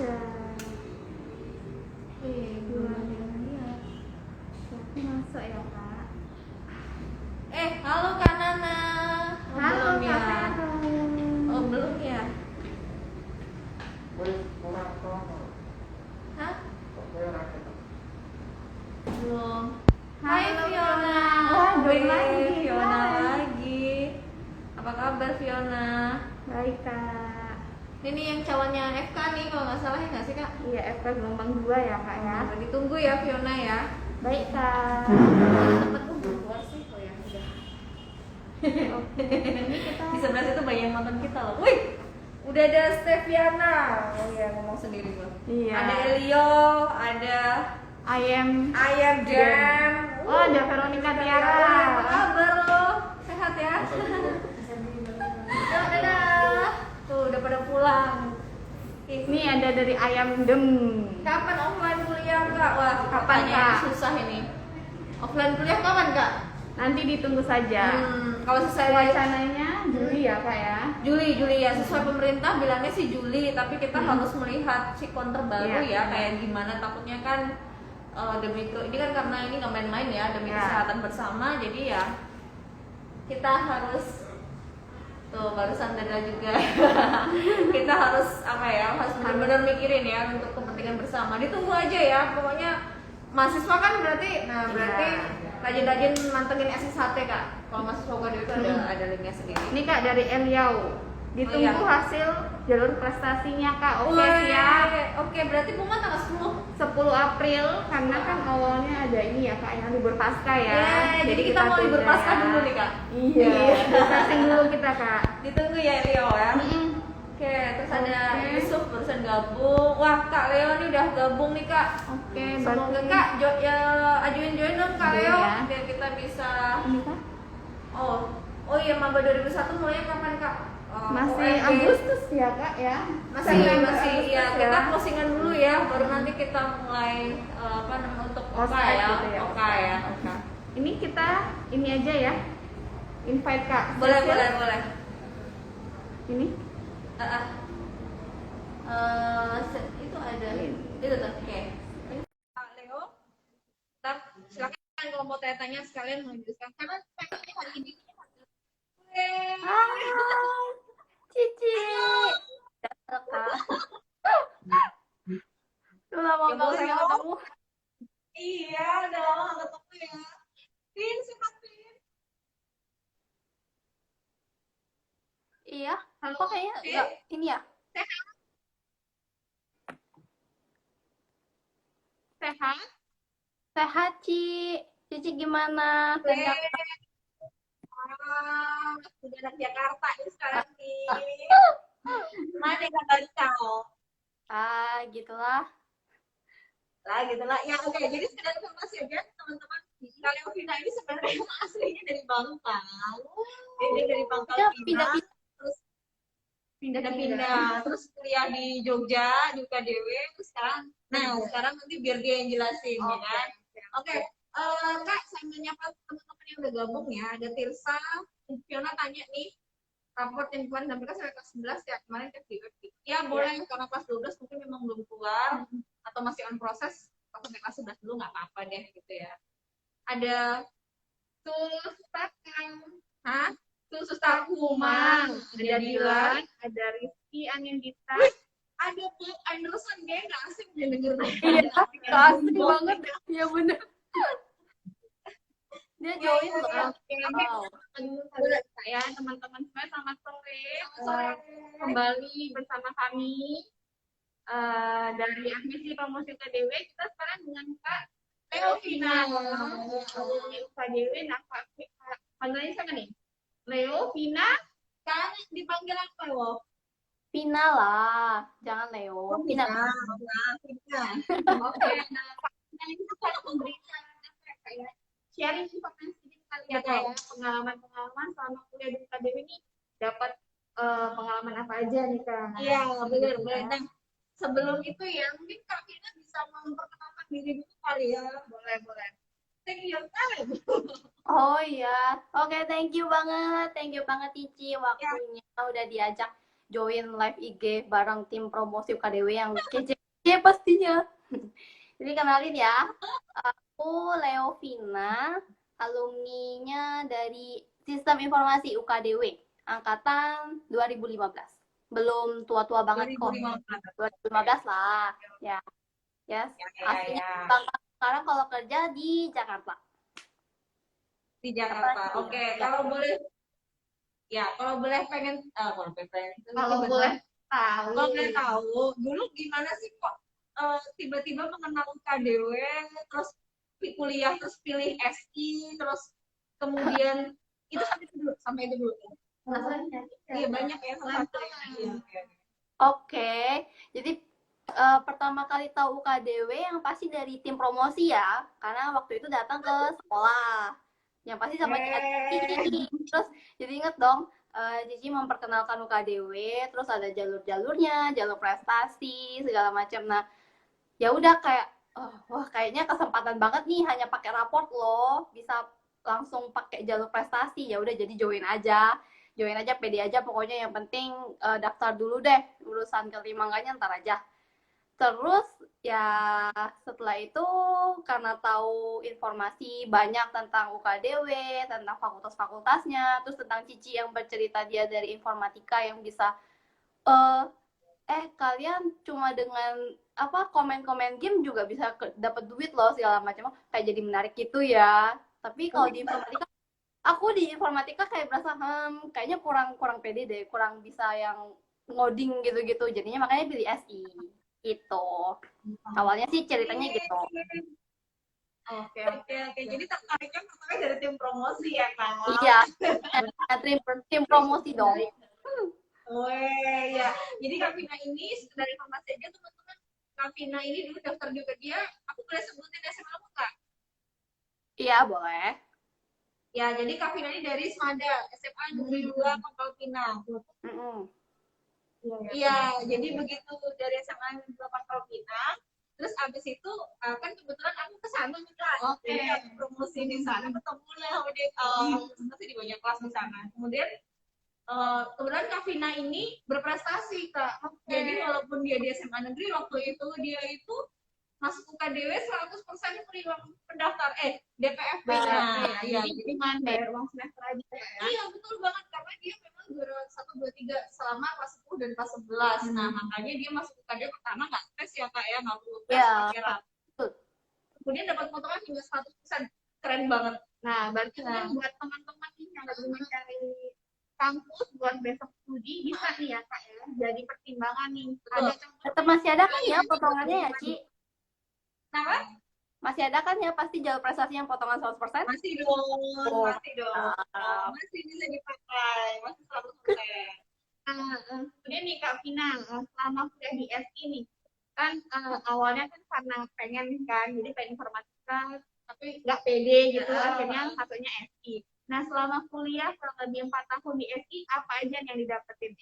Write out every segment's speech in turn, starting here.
Belum lihat. Siapa masuk ya Kak? Halo Kak Nana. Halo Belum ya? Kak Vero. Belum ya? Hah? Belum. Hai Halo, Fiona. Wah, join Wih, lagi. Fiona Hai. lagi. Apa kabar Fiona? Baik Kak. Ini yang calonnya FK nih kalau nggak salah ya nggak sih Kak? Iya, FK gelombang 2 ya Kak ya. Ditunggu ya Fiona ya. Baik Kak. Tempat keluar sih. Oh ya udah. Ini kita Di sebelah situ banyak yang nonton kita loh. Wih, udah ada Steviana. Oh iya ngomong sendiri gua. Iya. Ada Elio, ada ayam. Ayam Dan. Oh, ada Veronica Tiara. Apa kabar lo? Sehat ya? Dadah. Tuh udah pada pulang. Ini ada dari ayam dem. Kapan offline kuliah Kak? Wah, Kapan, pertanyaan Kak? susah ini. Offline kuliah kapan Kak? Nanti ditunggu saja. Kalau sesuai Wacananya Juli ya Kak ya. Juli ya, sesuai pemerintah bilangnya sih Juli, tapi kita harus melihat sikon terbaru Iya. ya kayak gimana, takutnya kan demi ini kan karena ini nggak main-main ya, demi Iya. kesehatan bersama, jadi ya kita harus tuh barusan dada juga kita harus apa ya, harus benar-benar mikirin ya untuk kepentingan bersama. Ditunggu aja ya, pokoknya mahasiswa kan berarti berarti rajin-rajin mantengin SSHT Kak. Kalau mahasiswa gue itu ada linknya sendiri. Ini Kak dari Eliau. Ditunggu Oh, iya. hasil jalur prestasinya Kak. Oke Wih, siap. Oke, berarti Puma tanggal 10. 10 April karena kan awalnya ada ini ya Kak yang libur pasca ya. Jadi kita mau libur tunda pasca ya. dulu nih Kak. Iya. Refreshing dulu kita Kak. Ditunggu ya Leo ya. Oke, terus ada Yusuf barusan gabung. Wah, Kak Leo nih udah gabung nih Kak. Oke, Semoga berarti Kak ajuin join dong Kak Join Leo ya. biar kita bisa. ini Kak Oh iya, maba 2001 mulainya kapan Kak? masih OMG. Agustus ya Kak ya. Masih Agustus ya, ya. kita closingan dulu ya, baru nanti kita mulai apa namanya untuk OKA Ospek ya, gitu ya. OKA ya, OKA. Ini kita ini aja ya. Invite Kak. Boleh. Ini Itu ada itu tuh, oke. Pak Leo, ntar silakan kalau mau tanya-tanya sekalian melanjutkan karena pengen hari ini. Hai, Cici. Datang Kak. Udah lama Ya, banget nggak Leo. ketemu. Iya, udah lama nggak ketemu ya. Pin, sehat Pin. Iya, Halo, kok kayaknya Pin. enggak ini ya? Sehat? Sehat, Cici gimana? Udah anak Jakarta ini sekarang nih. Mana kabar kau? Gitulah. Gitu lah. Ya oke, jadi sekedar informasi aja teman-teman. Kalau Vina ini sebenarnya aslinya dari Bangkal. Dia dari Bangkal Ya, Vina, pindah-pindah. terus pindah-pindah, terus kuliah di Jogja di UKDW, terus sekarang nanti biar dia yang jelasin ya kan. Oke. Kak, saya menyapa teman-teman yang udah gabung ya. Ada Tirsa, Fiona tanya nih, raport yang kemarin sampai sampai kelas 11 ya, kemarin cek di web. Ya boleh, karena kelas 12 mungkin memang belum keluar atau masih on proses, kalau sampai kelas 11 dulu nggak apa-apa deh gitu ya. Ada Sulstak Kumang, ada Dilan, Ada Rizky Anindita. ada Bob Anderson, dia nggak asing dia denger. Iya, asik banget. Iya bener. Dia join loh. Wow. Ya, teman-teman semua selamat sore. Kembali bersama kami dari admisi promosi UKDW. Kita sekarang dengan Kak Leo Vina. UKDW, nah Kak, panggilannya siapa nih? Leo Vina. Kan dipanggil apa loh? Pina lah, jangan Leo. Pina. Oke, nah Kak Vina ini tuh kalau memberikan kayak sharing informasi sedikit kali ya Kak, ya. Pengalaman selama kuliah di UKDW ini dapat pengalaman apa aja nih Kak? Iya, benar. Nah, sebelum itu ya, mungkin Kak Vina bisa memperkenalkan diri dulu kali ya. Boleh. Take your time. Oh iya. Oke, thank you banget. Thank you banget Cici waktunya udah diajak join live IG bareng tim promosi UKDW yang kece pastinya. Jadi kenalin ya, aku Leovina, alumninya dari Sistem Informasi UKDW, angkatan 2015. Belum tua-tua banget kok. 2015 lah, ya. Yes, aslinya sekarang kalau kerja di Jakarta. Di Jakarta. Oke, kalau boleh pengen kalau boleh tahu dulu gimana sih kok tiba-tiba mengenal UKDW, terus kuliah, terus pilih SI, terus kemudian itu sampai itu dulu. Iya banyak ya salah satu. Oke, jadi pertama kali tahu UKDW yang pasti dari tim promosi ya, karena waktu itu datang ke sekolah, yang pasti sama Cici. Terus jadi inget dong, Cici memperkenalkan UKDW, terus ada jalur-jalurnya, jalur prestasi segala macam. Nah, ya udah kayak, wah kayaknya kesempatan banget nih, hanya pakai raport loh, bisa langsung pakai jalur prestasi. Ya udah jadi join aja, pede aja pokoknya, yang penting daftar dulu deh, urusan keterima enggaknya ntar aja. Terus ya setelah itu karena tahu informasi banyak tentang UKDW, tentang fakultas-fakultasnya, terus tentang Cici yang bercerita dia dari informatika yang bisa kalian cuma dengan komen-komen game juga bisa dapat duit loh segala macam, kayak jadi menarik gitu ya. Tapi kalau di informatika, aku di informatika kayak berasa kayaknya kurang pede deh, kurang bisa yang ngoding gitu-gitu, jadinya makanya pilih SI gitu. Awalnya sih ceritanya gitu. Oke. Jadi tertariknya pertama dari tim promosi ya kan? Iya, tim promosi dong. Ya. Jadi Kak Vina ini dari informasi aja teman-teman, Kak Vina ini dulu daftar juga dia. Aku boleh sebutin SMA kamu Kak? Iya boleh. Ya, jadi Kak Vina ini dari SMADA, SMA Negeri 2 Pangkal Pinang. Iya, jadi begitu dari SMA Negeri 2 Pangkal Pinang. Terus abis itu kan kebetulan aku kesana nih Kak. Jadi aku promosi di sana, ketemu lah sama dia. Masih di banyak kelas di sana. Kemudian kebetulan Kak Vina ini berprestasi Kak. Jadi walaupun dia di SMA negeri, waktu itu dia itu masuk UKDW 100% terima pendaftar DPFP-nya. Jadi cuma bayar uang semester aja ya. Iya betul banget, karena dia memang juara 1, 2, 3 selama kelas 10 dan kelas 11. Nah makanya dia masuk UKDW pertama nggak tes ya Kak ya, nggak perlu tes akhirat. Kemudian dapat potongan hingga 100%, keren banget. Nah berarti kan buat teman-teman yang lagi mencari kampus buat besok studi bisa nih ya Kak ya, jadi pertimbangan nih. Tetap masih ada kan ya potongannya ya Ci? Kenapa? Masih ada kan ya pasti jalur prestasi yang potongan 100%? Masih dong, masih bisa dipakai, masih 100%. Kemudian nih Kak Vina, selama kuliah di SI nih, kan awalnya kan karena pengen kan, jadi pengen informatika, tapi nggak pede gitu, akhirnya satunya SI. Nah selama kuliah kurang lebih 4 tahun di SI, apa aja yang didapetin?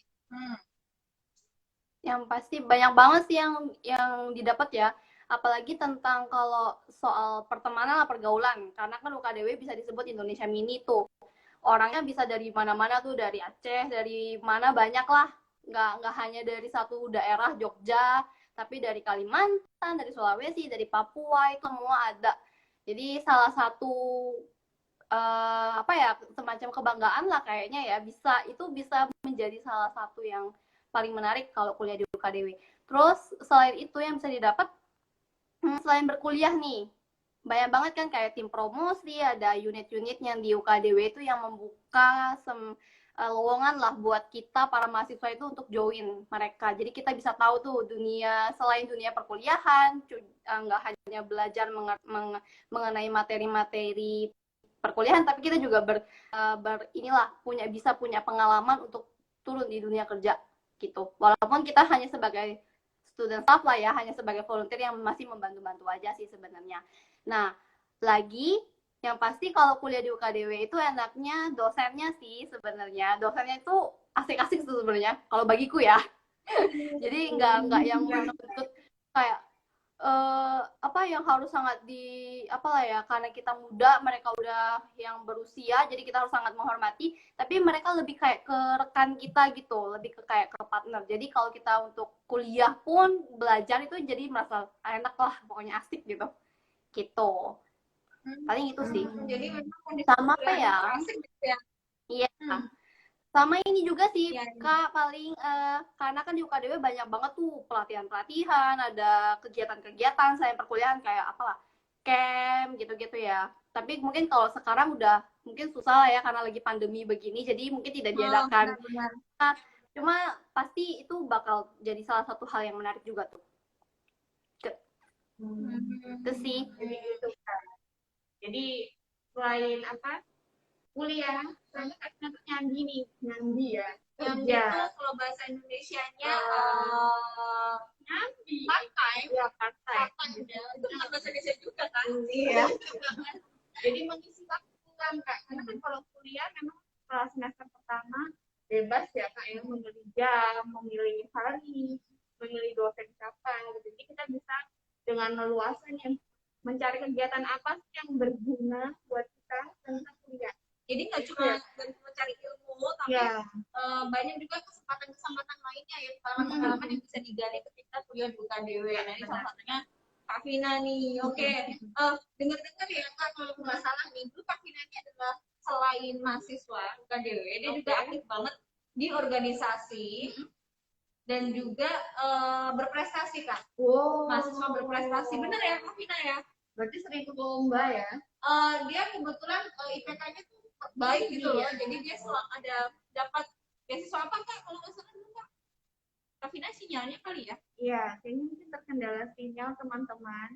Yang pasti banyak banget sih yang didapat ya. Apalagi tentang kalau soal pertemanan atau pergaulan, karena kan UKDW bisa disebut Indonesia Mini tuh, orangnya bisa dari mana-mana tuh, dari Aceh, dari mana banyak lah, nggak hanya dari satu daerah Jogja, tapi dari Kalimantan, dari Sulawesi, dari Papua, itu semua ada. Jadi salah satu semacam kebanggaan lah kayaknya ya, bisa menjadi salah satu yang paling menarik kalau kuliah di UKDW. Terus selain itu yang bisa didapat, selain berkuliah nih, banyak banget kan kayak tim promosi, ada unit-unit yang di UKDW itu yang membuka lowongan lah buat kita para mahasiswa itu untuk join mereka. Jadi kita bisa tahu tuh selain dunia perkuliahan, nggak hanya belajar mengenai materi-materi perkuliahan, tapi kita juga bisa punya pengalaman untuk turun di dunia kerja gitu. Walaupun kita hanya sebagai student staff lah ya, hanya sebagai volunteer yang masih membantu-bantu aja sih sebenarnya. Nah, lagi yang pasti kalau kuliah di UKDW itu enaknya dosennya sih sebenarnya. Dosennya itu asik-asik sebenarnya kalau bagiku ya. Jadi nggak yang menuntut kayak apa yang harus sangat apalah ya, karena kita muda, mereka udah yang berusia, jadi kita harus sangat menghormati. Tapi mereka lebih kayak ke rekan kita gitu, lebih ke kayak ke partner. Jadi kalau kita untuk kuliah pun belajar itu jadi merasa enak lah, pokoknya asik gitu. Gitu. Paling itu sih. Jadi memang kondisi Sama apa kuliahnya ya? tuh asik gitu ya. Iya. Sama ini juga sih, Iya, Kak, paling karena kan di UKDW banyak banget tuh pelatihan-pelatihan, ada kegiatan-kegiatan selain perkuliahan kayak apalah, camp gitu-gitu ya. Tapi mungkin kalau sekarang udah mungkin susah lah ya karena lagi pandemi begini, jadi mungkin tidak diadakan. benar-benar. Cuma pasti itu bakal jadi salah satu hal yang menarik juga tuh. Itu sih. Jadi gitu kan. Jadi selain apa kuliah, ternyata Kak tuh nyambi nih, nyambi ya. Yang Kerja. itu kalau bahasa Indonesianya Nyambi. part time. Ya, part-time. Part-time ya. Itu bukan bahasa Indonesia juga kan? Iya. Jadi mengisi waktu kan Kak. Karena kan kalau kuliah memang setelah semester pertama bebas ya Kak ya, memilih jam, memilih hari, memilih dosen kapan gitu. Jadi kita bisa dengan leluasa nih mencari kegiatan apa sih yang berguna buat kita tentang kuliah. Jadi nggak cuma mencari ilmu, tapi Ya. banyak juga kesempatan-kesempatan lainnya ya, pengalaman-pengalaman yang bisa digali ketika kuliah di UKDW. Nah, ini salah satunya Kak Vina nih. Oke, dengar-dengar ya Kak, kalau nggak salah nih, dulu Kak Vina ini adalah selain mahasiswa UKDW, dia juga aktif banget di organisasi dan juga berprestasi Kak. Wow. Mahasiswa berprestasi, bener ya Kak Vina ya? Berarti sering ikut lomba ya? Dia kebetulan IPK-nya tuh baik gitu loh, jadi dia selalu ada dapat beasiswa apa Kak kalau nggak salah dulu Kak? Kavina sinyalnya kali ya? Iya, kayaknya mungkin terkendala sinyal teman-teman.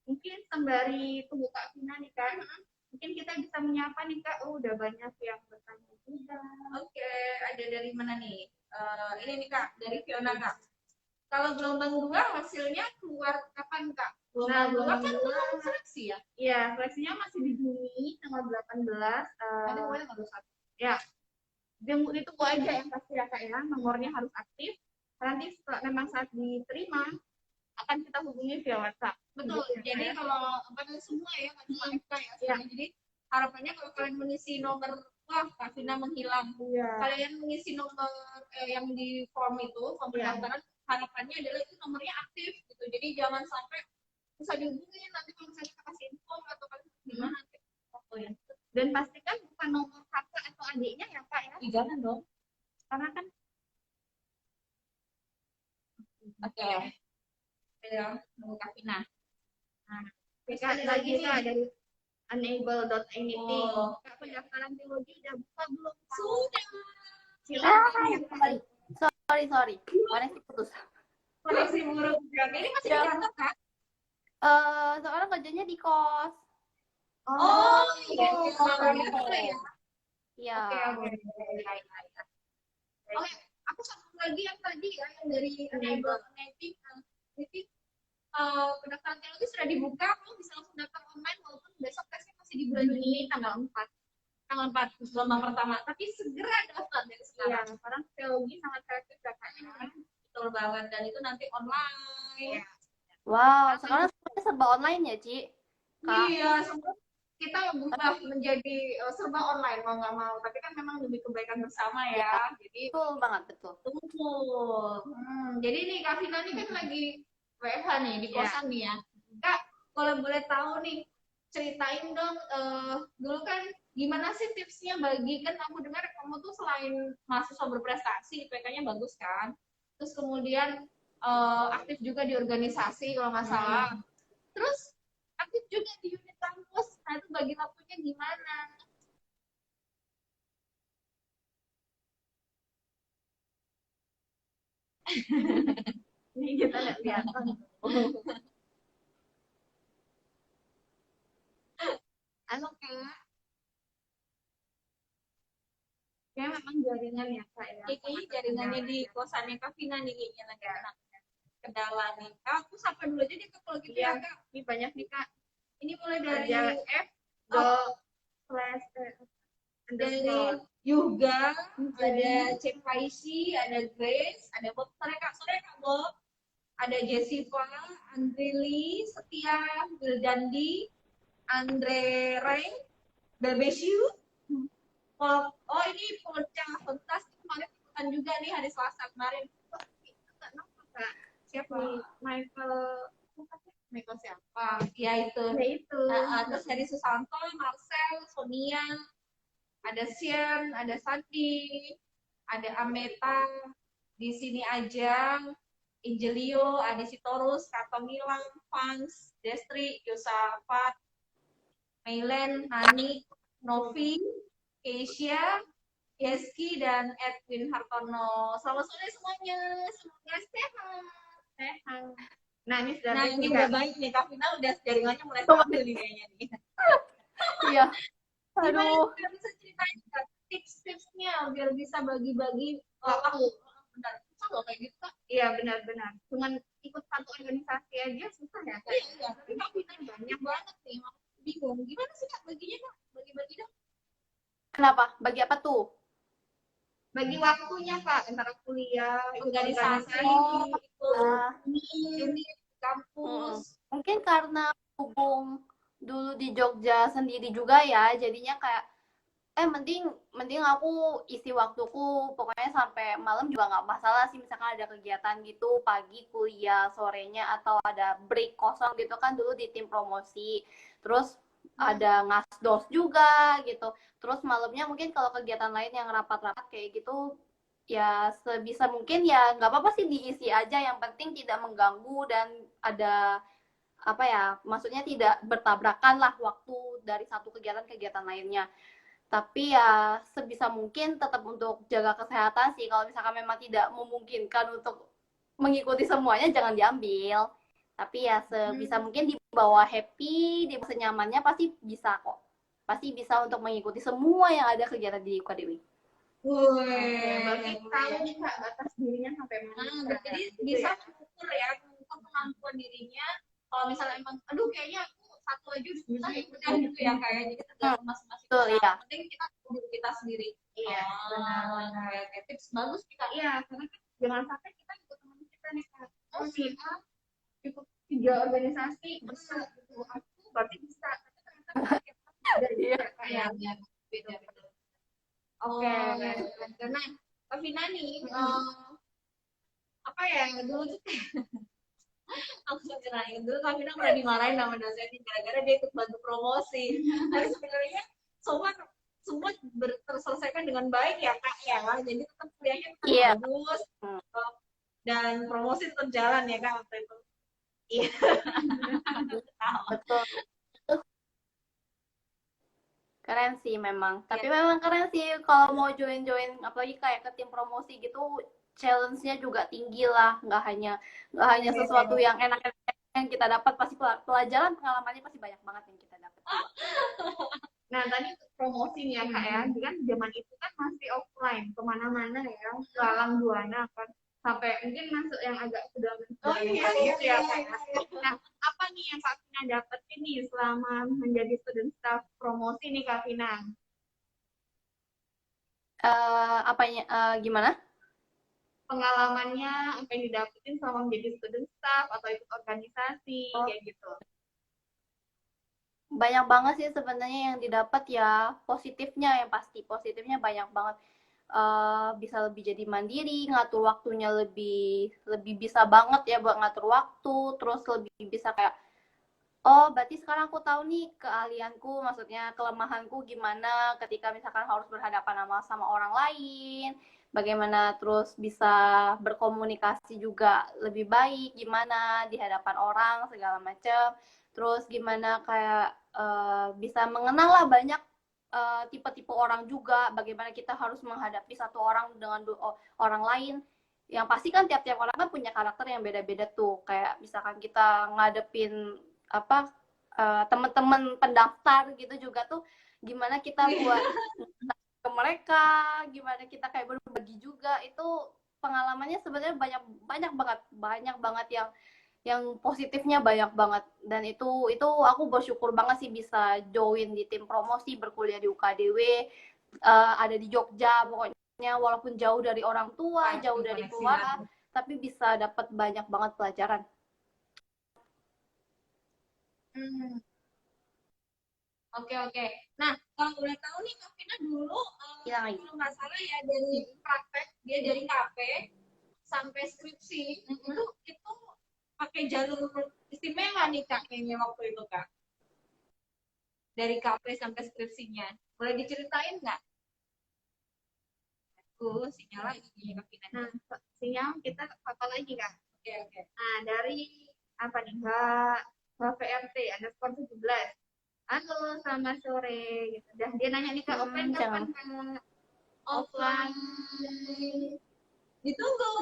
Mungkin sembari tunggu Kak Vina nih Kak, mungkin kita bisa menyapa nih Kak. Oh, udah banyak yang bertanya juga. Oke, ada dari mana nih? Ini nih Kak, dari Fiona Kak. Kalau gelombang 2 hasilnya keluar kapan Kak? Nah, Gelombang 2 kan gelombang dua- belum seleksi ya? Iya, seleksinya masih di Juni tanggal 18. Nanti mulai tanggal 1. Ya, ditunggu aja yang pasti ya Kak ya, nomornya harus aktif. Nanti setelah memang saat diterima akan kita hubungi via WhatsApp. Betul. Gitu, Jadi ya. kalau semua ya, nggak cuma FK ya. Iya. Jadi harapannya kalau kalian mengisi nomor, wah Kak Vina menghilang. Iya. Kalian mengisi nomor yang di form itu, form pendaftaran, harapannya adalah itu nomornya aktif gitu. Jadi jangan sampai bisa dihubungin nanti kalau misalnya kita kasih info atau kalian gimana nanti. Oh ya. Dan pastikan bukan nomor kakak atau adiknya ya Kak ya. Jangan dong. Karena kan Oke. Ya, nunggu Kak Vina. nah, Terus Kak, ada lagi lagi Kak nih. dari unable.anything. Oh. Kak, pendaftaran teologi udah buka belum? Sudah. Silakan. Sorry. Koneksi putus. Koneksi buruk. Ini masih di kantor Kak? Sekarang kerjanya di kos. Oh, iya. Iya. Oke. Oke, aku satu lagi yang tadi ya, yang dari enable native. Jadi pendaftaran teologi sudah dibuka, kamu bisa langsung daftar online walaupun besok tesnya masih di bulan Juni tanggal 4. Tanggal 4 gelombang pertama, tapi segera daftar dari Iya, sekarang. sekarang teologi sangat kreatif ya Kak. Betul banget, dan itu nanti online. Wow, sekarang semuanya serba online ya, Ci? Kak. Iya, semua kita berubah menjadi serba online mau nggak mau, tapi kan memang demi kebaikan bersama ya. Jadi Betul banget, betul. betul. Jadi nih Kak Vina ini kan lagi WFH nih di kosan nih ya. Kak, kalau boleh tahu nih, ceritain dong dulu kan gimana sih tipsnya bagi, kan aku dengar kamu tuh selain mahasiswa berprestasi, IPK-nya bagus kan. Terus kemudian aktif juga di organisasi kalau nggak salah. Terus aktif juga di unit kampus. Nah, itu bagi waktunya gimana? Ini kita nggak lihat. Halo Kak. Ya memang jaringan ya Kak ya. Kayaknya jaringannya di kosannya Kak Vina nih kayaknya lagi kena kendala nih. Kak, aku sapa dulu aja deh Kak kalau gitu ya Kak. Ini banyak nih Kak. Ini mulai dari F Slash dari Yoga, ada Cek Paisi, ada Grace, ada Bob. Sore Kak Bob. ada Jessica, Andrili, Setia, Wildandi, Andre Ray, Babesyu. Oh ini pecah pentas kemarin ikutan juga nih hari Selasa kemarin. Siapa? Michael siapa? Ya itu. Ya itu. Terus dari Susanto, Marcel, Sonia, ada Sian, ada Santi, ada Ameta, di sini Ajang, Injelio, Adi Sitorus, Kato Milang, Fans, Destri, Yosafat, Mailen, Nani, Novi, Keisha, Yeski, dan Edwin Hartono. Selamat sore semuanya, semoga sehat. Sehat. Nah ini sudah Nah ini udah baik nih, Kak Vina udah jaringannya mulai stabil nih kayaknya nih. Iya. Gimana Aduh. biar bisa ceritain Kak, tips-tipsnya biar bisa bagi-bagi waktu. Bentar, susah loh kayak gitu Kak. Iya benar-benar. Cuman ikut satu organisasi aja susah ya Kak. Iya, tapi Kak Vina banyak banget nih, makanya bingung. Gimana sih Kak baginya Kak? Bagi-bagi dong. Kenapa? Bagi apa tuh? Bagi waktunya Kak, antara kuliah, ikut Organisasi, Oh, ikut ah. unit, kampus. Mungkin karena hubung dulu di Jogja sendiri juga ya, jadinya kayak mending aku isi waktuku pokoknya sampai malam juga nggak masalah sih, misalkan ada kegiatan gitu pagi kuliah sorenya atau ada break kosong gitu kan dulu di tim promosi, terus ada ngasdos juga gitu, terus malamnya mungkin kalau kegiatan lain yang rapat-rapat kayak gitu ya sebisa mungkin ya nggak apa-apa sih diisi aja, yang penting tidak mengganggu dan ada apa ya, maksudnya tidak bertabrakan lah waktu dari satu kegiatan-kegiatan lainnya. Tapi ya sebisa mungkin tetap untuk jaga kesehatan sih. Kalau misalkan memang tidak memungkinkan untuk mengikuti semuanya jangan diambil. Tapi ya sebisa mungkin dibawa happy, dibawa senyamannya pasti bisa kok. Pasti bisa untuk mengikuti semua yang ada kegiatan di UKDW. Berarti tahu Kak batas dirinya sampai mana. Jadi bisa mengukur ya, mengukur kemampuan dirinya. Kalau misalnya emang, aduh kayaknya aku satu aja udah susah ya, udah gitu ya kayaknya. Jadi tergantung masing-masing. Betul, iya. Penting kita diri kita sendiri. Iya, benar. Oke, tips bagus kita. Iya, karena kan jangan sampai kita ikut teman kita nih Kak. Oh si A ikut 3 organisasi besar gitu. Aku berarti bisa. Tapi ternyata dari Iya. Kak ya. Beda-beda. Oke, karena Kak Vina nih, apa ya dulu tuh aku ceritain dulu Kak Vina pernah dimarahin sama dosen gara-gara dia ikut bantu promosi. Tapi sebenarnya semua terselesaikan dengan baik ya Kak ya. Jadi tetap kuliahnya tetap Iya. bagus dan promosi tetap jalan ya Kak waktu itu. Iya. Betul. Keren sih memang. Tapi memang keren sih kalau mau join apalagi kayak ke tim promosi gitu, challenge-nya juga tinggi lah. Nggak hanya sesuatu yang enak yang kita dapat, pasti pelajaran pengalamannya pasti banyak banget yang kita dapat. Nah tadi promosi nih ya Kak ya, kan zaman itu kan masih offline, kemana-mana ya, lalang buana kan, sampai mungkin masuk yang agak sudah gitu ya Kak ya. Nah apa nih yang Kak Vina dapetin nih selama menjadi student staff promosi nih Kak Vina? Gimana? Pengalamannya apa yang didapetin selama menjadi student staff atau ikut organisasi kayak gitu. Banyak banget sih sebenarnya yang didapat ya, positifnya yang pasti positifnya banyak banget. Bisa lebih jadi mandiri, ngatur waktunya lebih bisa banget ya buat ngatur waktu, terus lebih bisa kayak oh berarti sekarang aku tahu nih keahlianku, maksudnya kelemahanku gimana ketika misalkan harus berhadapan sama orang lain, bagaimana terus bisa berkomunikasi juga lebih baik gimana di hadapan orang segala macam, terus gimana kayak bisa mengenal lah banyak tipe-tipe orang juga, bagaimana kita harus menghadapi satu orang dengan orang lain, yang pasti kan tiap-tiap orang kan punya karakter yang beda-beda tuh, kayak misalkan kita ngadepin apa teman-teman pendaftar gitu juga tuh gimana kita buat ke mereka, gimana kita kayak berbagi juga, itu pengalamannya sebenarnya banyak banget yang positifnya banyak banget, dan itu aku bersyukur banget sih bisa join di tim promosi, berkuliah di UKDW, ada di Jogja pokoknya, walaupun jauh dari orang tua, jauh dari keluarga, tapi bisa dapat banyak banget pelajaran. Oke. Nah, kalau boleh tahu nih, Kak Vina dulu, kalau nggak salah ya, dari praktek, dia dari KP sampai skripsi, itu pakai jalur istimewa nih Kak, kayaknya waktu itu Kak. Dari KP sampai skripsinya. Boleh diceritain nggak? Sinyal lagi Kak Vina. Nah, sinyal kita apa lagi Kak? Oke. Nah, dari apa nih? HVRT underscore 17. Halo, selamat sore. Gitu. Dah dia nanya nih Kak, offline kapan Kak? Offline. Ditunggu.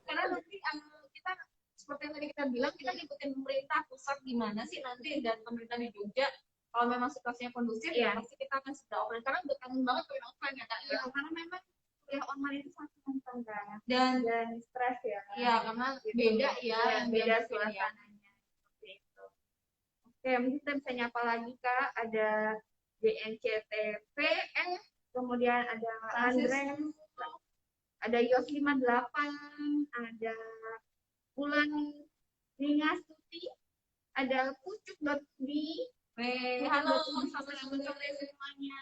Karena nanti kita seperti yang tadi kita bilang, kita ngikutin pemerintah pusat gimana sih nanti, dan pemerintah di Jogja kalau memang situasinya kondusif ya pasti kita akan sudah offline, karena udah kangen banget kuliah offline ya Kak. Ya, karena memang kuliah online itu sangat menantang Kak. Dan stres ya. Iya, karena beda ya, beda suasananya. Seperti itu. Oke, mungkin kita bisa nyapa lagi Kak. Ada JNCTV, kemudian ada Andre, ada Yos 58, ada Bulan Ningastuti, ada Pucuk.di. Halo, selamat sore semuanya.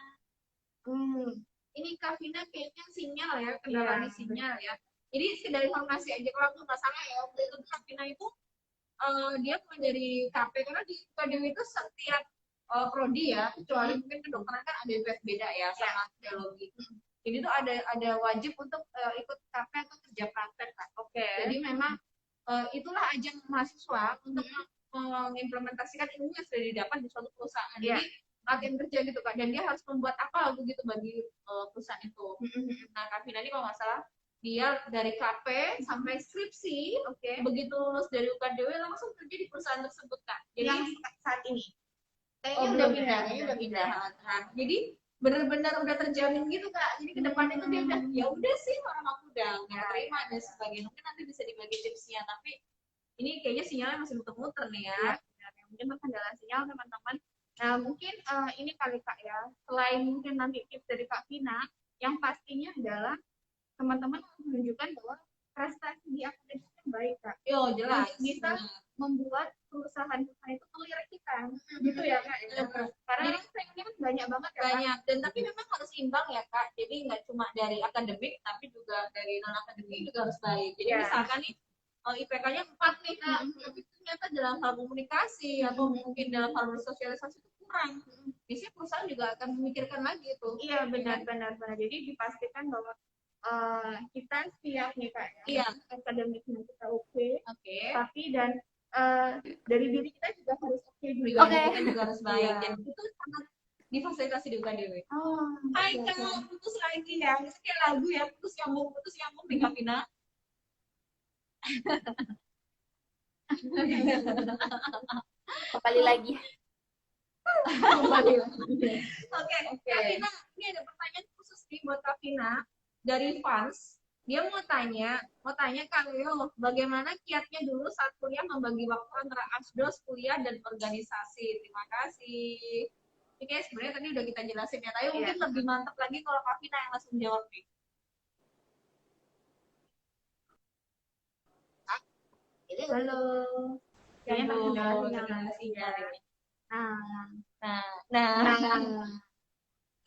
Ini Kak Vina kayaknya sinyal ya, kendala di sinyal ya. Jadi dari informasi aja, kalau aku nggak salah ya, waktu itu Kak Vina itu dia mulai dari KP, karena di UKDW itu setiap prodi ya, kecuali mungkin kedokteran kan ada UPS beda ya, sama biologi. Jadi itu ada wajib untuk ikut KP atau kerja praktek Kak. Oke. Jadi memang itulah ajang mahasiswa untuk mengimplementasikan ilmu yang sudah didapat di suatu perusahaan. Jadi latihan kerja gitu Kak, dan dia harus membuat apa begitu bagi perusahaan itu. Nah Kak Vina ini kalau nggak salah dia dari KP sampai skripsi, begitu lulus dari UKDW langsung kerja di perusahaan tersebut Kak. Jadi yang saat ini kayaknya udah pindah. Jadi benar-benar udah terjamin gitu Kak. Jadi kedepannya tuh dia udah, ya udah sih orang aku udah nggak terima dan sebagainya. Mungkin nanti bisa dibagi tipsnya, tapi ini kayaknya sinyalnya masih muter-muter nih ya. Mungkin kendala sinyal teman-teman. Nah mungkin ini kali Kak ya, selain mungkin nanti tips dari Kak Vina, yang pastinya adalah teman-teman harus menunjukkan bahwa prestasi di akademik yang baik Kak. Jelas. Bisa membuat perusahaan itu melirik kita, gitu ya Kak. Karena sayangnya kan banyak banget ya Banyak. Dan tapi memang harus imbang ya Kak. Jadi nggak cuma dari akademik, tapi juga dari non akademik juga harus baik. Jadi misalkan nih IPK-nya 4 nih Kak, tapi ternyata dalam hal komunikasi atau mungkin dalam hal bersosialisasi itu kurang. Biasanya perusahaan juga akan memikirkan lagi itu. Iya benar. Jadi dipastikan bahwa kita siap nih Kak ya. Akademiknya kita oke. Tapi dan dari diri kita juga harus oke juga. Kita juga harus baik. Dan itu sangat difasilitasi di UKDW. Hai Kak, putus lagi ya. Misalnya kayak lagu ya, putus nyambung di Kak Vina. Kembali lagi. Oke. Kak Vina, ini ada pertanyaan khusus nih buat Kak Vina dari fans. Dia mau tanya Kak Leo, bagaimana kiatnya dulu saat kuliah membagi waktu antara asdos, kuliah, dan organisasi? Terima kasih. Oke, sebenarnya tadi udah kita jelasin ya, tapi mungkin lebih mantap lagi kalau Kak Vina yang langsung jawab nih. Halo. Kayaknya sinyal ini.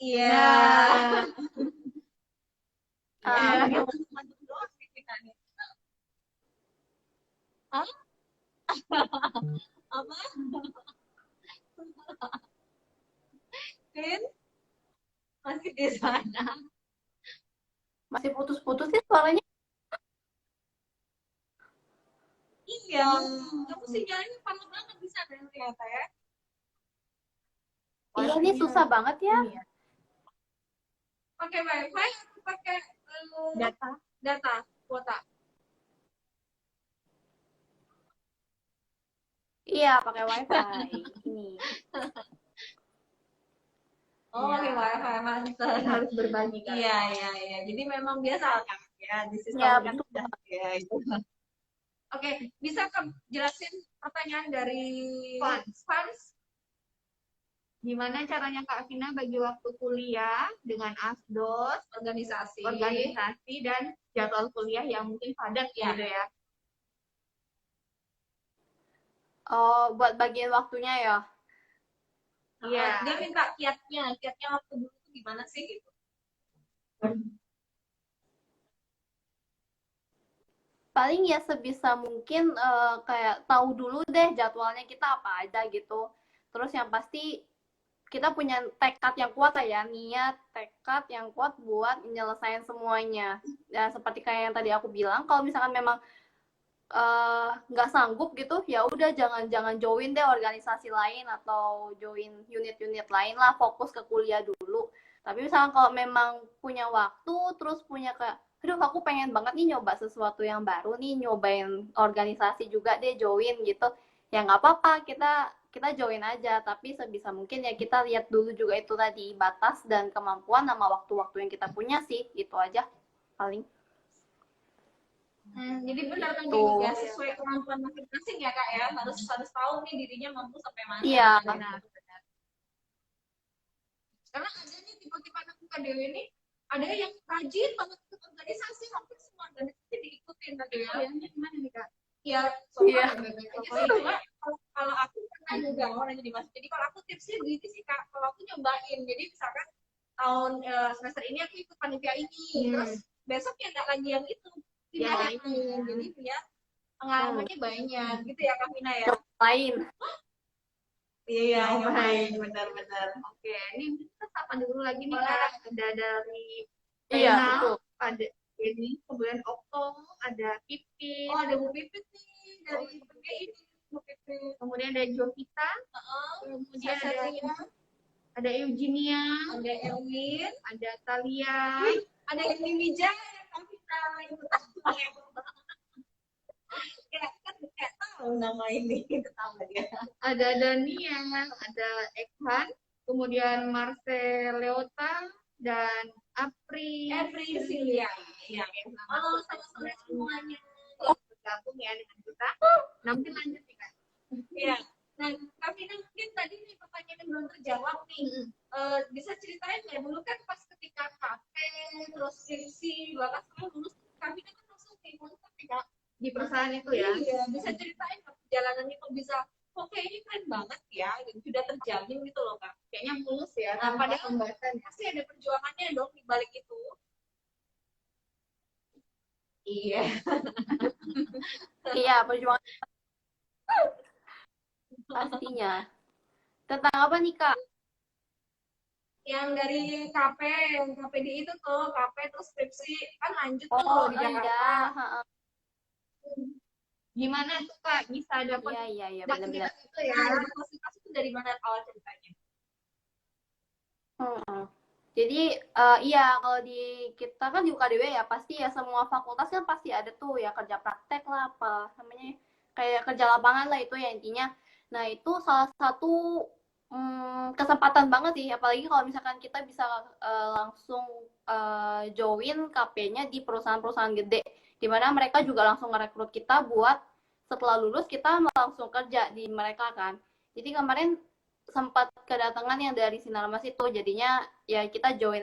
Iya. Mantuk doang sih kita nih. Apa? Vin? Masih di sana. Masih putus-putus sih suaranya. Iya. Kamu sinyalnya panas banget di sana ternyata ya. Iya, ini susah banget ya. Pakai wifi atau pakai data kuota? Iya, pakai wifi ini. Pakai wifi mantap. Harus berbagi kan. Iya. Jadi memang biasa kan ya di sistem ya itu. Oke, bisa jelasin pertanyaan dari fans? Gimana caranya Kak Vina bagi waktu kuliah dengan asdos, organisasi dan jadwal kuliah yang mungkin padat gitu ya. Oh, buat bagian waktunya ya. Iya. Dia minta kiatnya waktu dulu tuh gimana sih gitu. Paling ya sebisa mungkin kayak tahu dulu deh jadwalnya kita apa aja gitu. Terus yang pasti kita punya tekad yang kuat ya, niat, tekad yang kuat buat menyelesaikan semuanya. Ya seperti kayak yang tadi aku bilang, kalau misalkan memang nggak sanggup gitu, ya udah jangan join deh organisasi lain atau join unit-unit lain lah, fokus ke kuliah dulu. Tapi misalkan kalau memang punya waktu, terus punya aduh aku pengen banget nih nyoba sesuatu yang baru nih, nyobain organisasi juga deh, join gitu. Ya nggak apa-apa, kita join aja, tapi sebisa mungkin ya kita lihat dulu juga itu tadi batas dan kemampuan sama waktu-waktu yang kita punya sih, itu aja paling. Jadi benar kan ya sesuai kemampuan masing-masing ya Kak ya, harus tahu nih dirinya mampu sampai mana. Iya. Benar. Karena ada nih tipe-tipe anak UKDW ini, ada yang rajin banget ikut organisasi, hampir semua organisasi diikutin tadi ya. Kaliannya gimana nih Kak? Ya, soalnya kalau aku pernah juga orang jadi masuk. Jadi kalau aku tipsnya gitu sih Kak, kalau aku nyobain, jadi misalkan tahun semester ini aku ikut panitia ini, terus besok ya nggak lagi yang itu, jadi punya pengalamannya banyak gitu ya Kak Vina ya. Lain. Iya, baik, benar-benar. Oke, ini kita sapa dulu lagi nih Kak. Ada dari Iya, betul. Ada ini kemudian Okto, ada Pipit. Oh, ada Bu Pipit nih dari ini, Bu Pipit. Kemudian ada Jovita. Kemudian ada Eugenia, ada Elwin, ada Talia, ada Emi Wija, ada Kavita. Kan nggak tahu nama ini, tahu dia. Ada Dania, ada Ekhan, kemudian Marcel Leota dan Apri Silia. Ya. Halo sama-sama semuanya. Bergabung ya dengan kita. Nah, mungkin lanjut nih Kak. Iya. Nah, Kak Vina mungkin tadi nih pertanyaan yang belum terjawab nih. Bisa ceritain nggak dulu kan pas ketika KP terus skripsi bahkan setelah lulus Kak Vina kan langsung kontrak Kak di perusahaan itu ya. Iya, bisa ceritain perjalanannya kok bisa oke ini keren banget ya, sudah terjamin gitu loh Kak. Kayaknya mulus ya. Nah, padahal hambatan pasti ada perjuangannya dong di balik itu. Iya. Iya, perjuangan pastinya. Tentang apa nih Kak? Yang dari KP, yang KPD itu tuh, KP terus skripsi kan lanjut tuh di Jakarta. Iya. Gimana tuh Kak bisa dapat? Iya, benar-benar. Itu ya, fasilitas itu dari mana awal ceritanya? Jadi iya kalau di kita kan di UKDW ya pasti ya semua fakultas kan pasti ada tuh ya kerja praktek lah apa namanya kayak kerja lapangan lah itu ya intinya. Nah itu salah satu kesempatan banget sih apalagi kalau misalkan kita bisa langsung join KP-nya di perusahaan-perusahaan gede dimana mereka juga langsung ngerekrut kita buat setelah lulus kita langsung kerja di mereka kan. Jadi kemarin sempat kedatangan yang dari Sinarmas itu jadinya ya kita join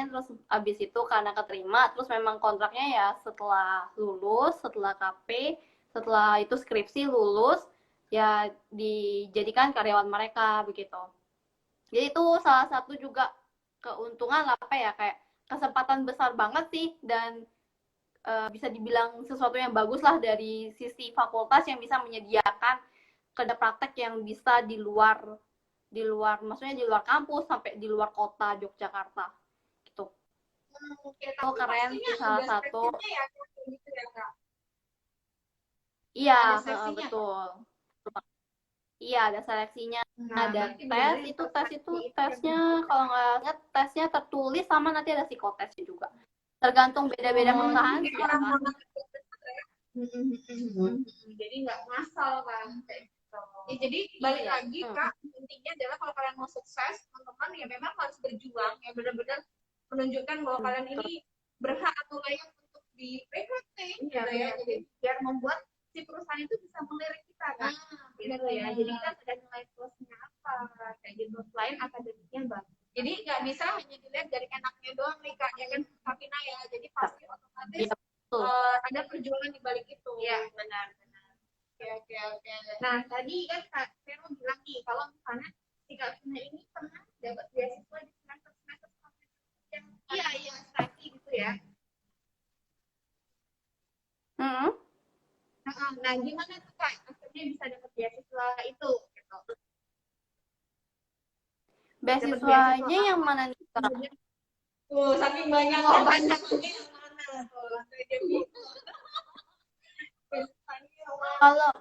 terus abis itu karena keterima terus memang kontraknya ya setelah lulus setelah KP setelah itu skripsi lulus ya dijadikan karyawan mereka begitu. Jadi itu salah satu juga keuntungan apa ya kayak kesempatan besar banget sih dan bisa dibilang sesuatu yang bagus lah dari sisi fakultas yang bisa menyediakan kerja praktek yang bisa di luar maksudnya di luar kampus sampai di luar kota Yogyakarta gitu. Itu keren sih salah satu. Ya, gitu ya, Kak? Iya, betul. Iya, ada seleksinya. Ada tesnya kalau nggak ingat tesnya tertulis sama nanti ada psikotesnya juga. Tergantung beda-beda perusahaan sih ya kan. Jadi nggak ngasal kan kayak gitu. Ya, jadi balik lagi Kak, intinya adalah kalau kalian mau sukses, teman-teman ya memang harus berjuang ya benar-benar menunjukkan bahwa kalian ini berhak atau layak untuk direkrutin gitu ya. Jadi biar membuat si perusahaan itu bisa melirik kita kan. Gitu ya. Jadi kita ada nilai plusnya apa apa kayak gitu selain akademiknya bagus. Jadi nggak bisa hanya dilihat dari enaknya doang nih Kak, ya kan Kavina ya. Jadi pasti otomatis Iya, betul. ada perjuangan di balik itu. Iya, benar. Oke. Nah, tadi kan Kak Vero bilang nih, kalau misalnya si Kak Vina ini pernah dapat beasiswa di semester yang iya, studi gitu ya. Mm-mm. Nah, gimana tuh Kak akhirnya bisa dapat beasiswa itu? Gitu. Beasiswanya yang mana nih, Kak? Saking banyak Oh, banyak. yang mana tuh? Kalau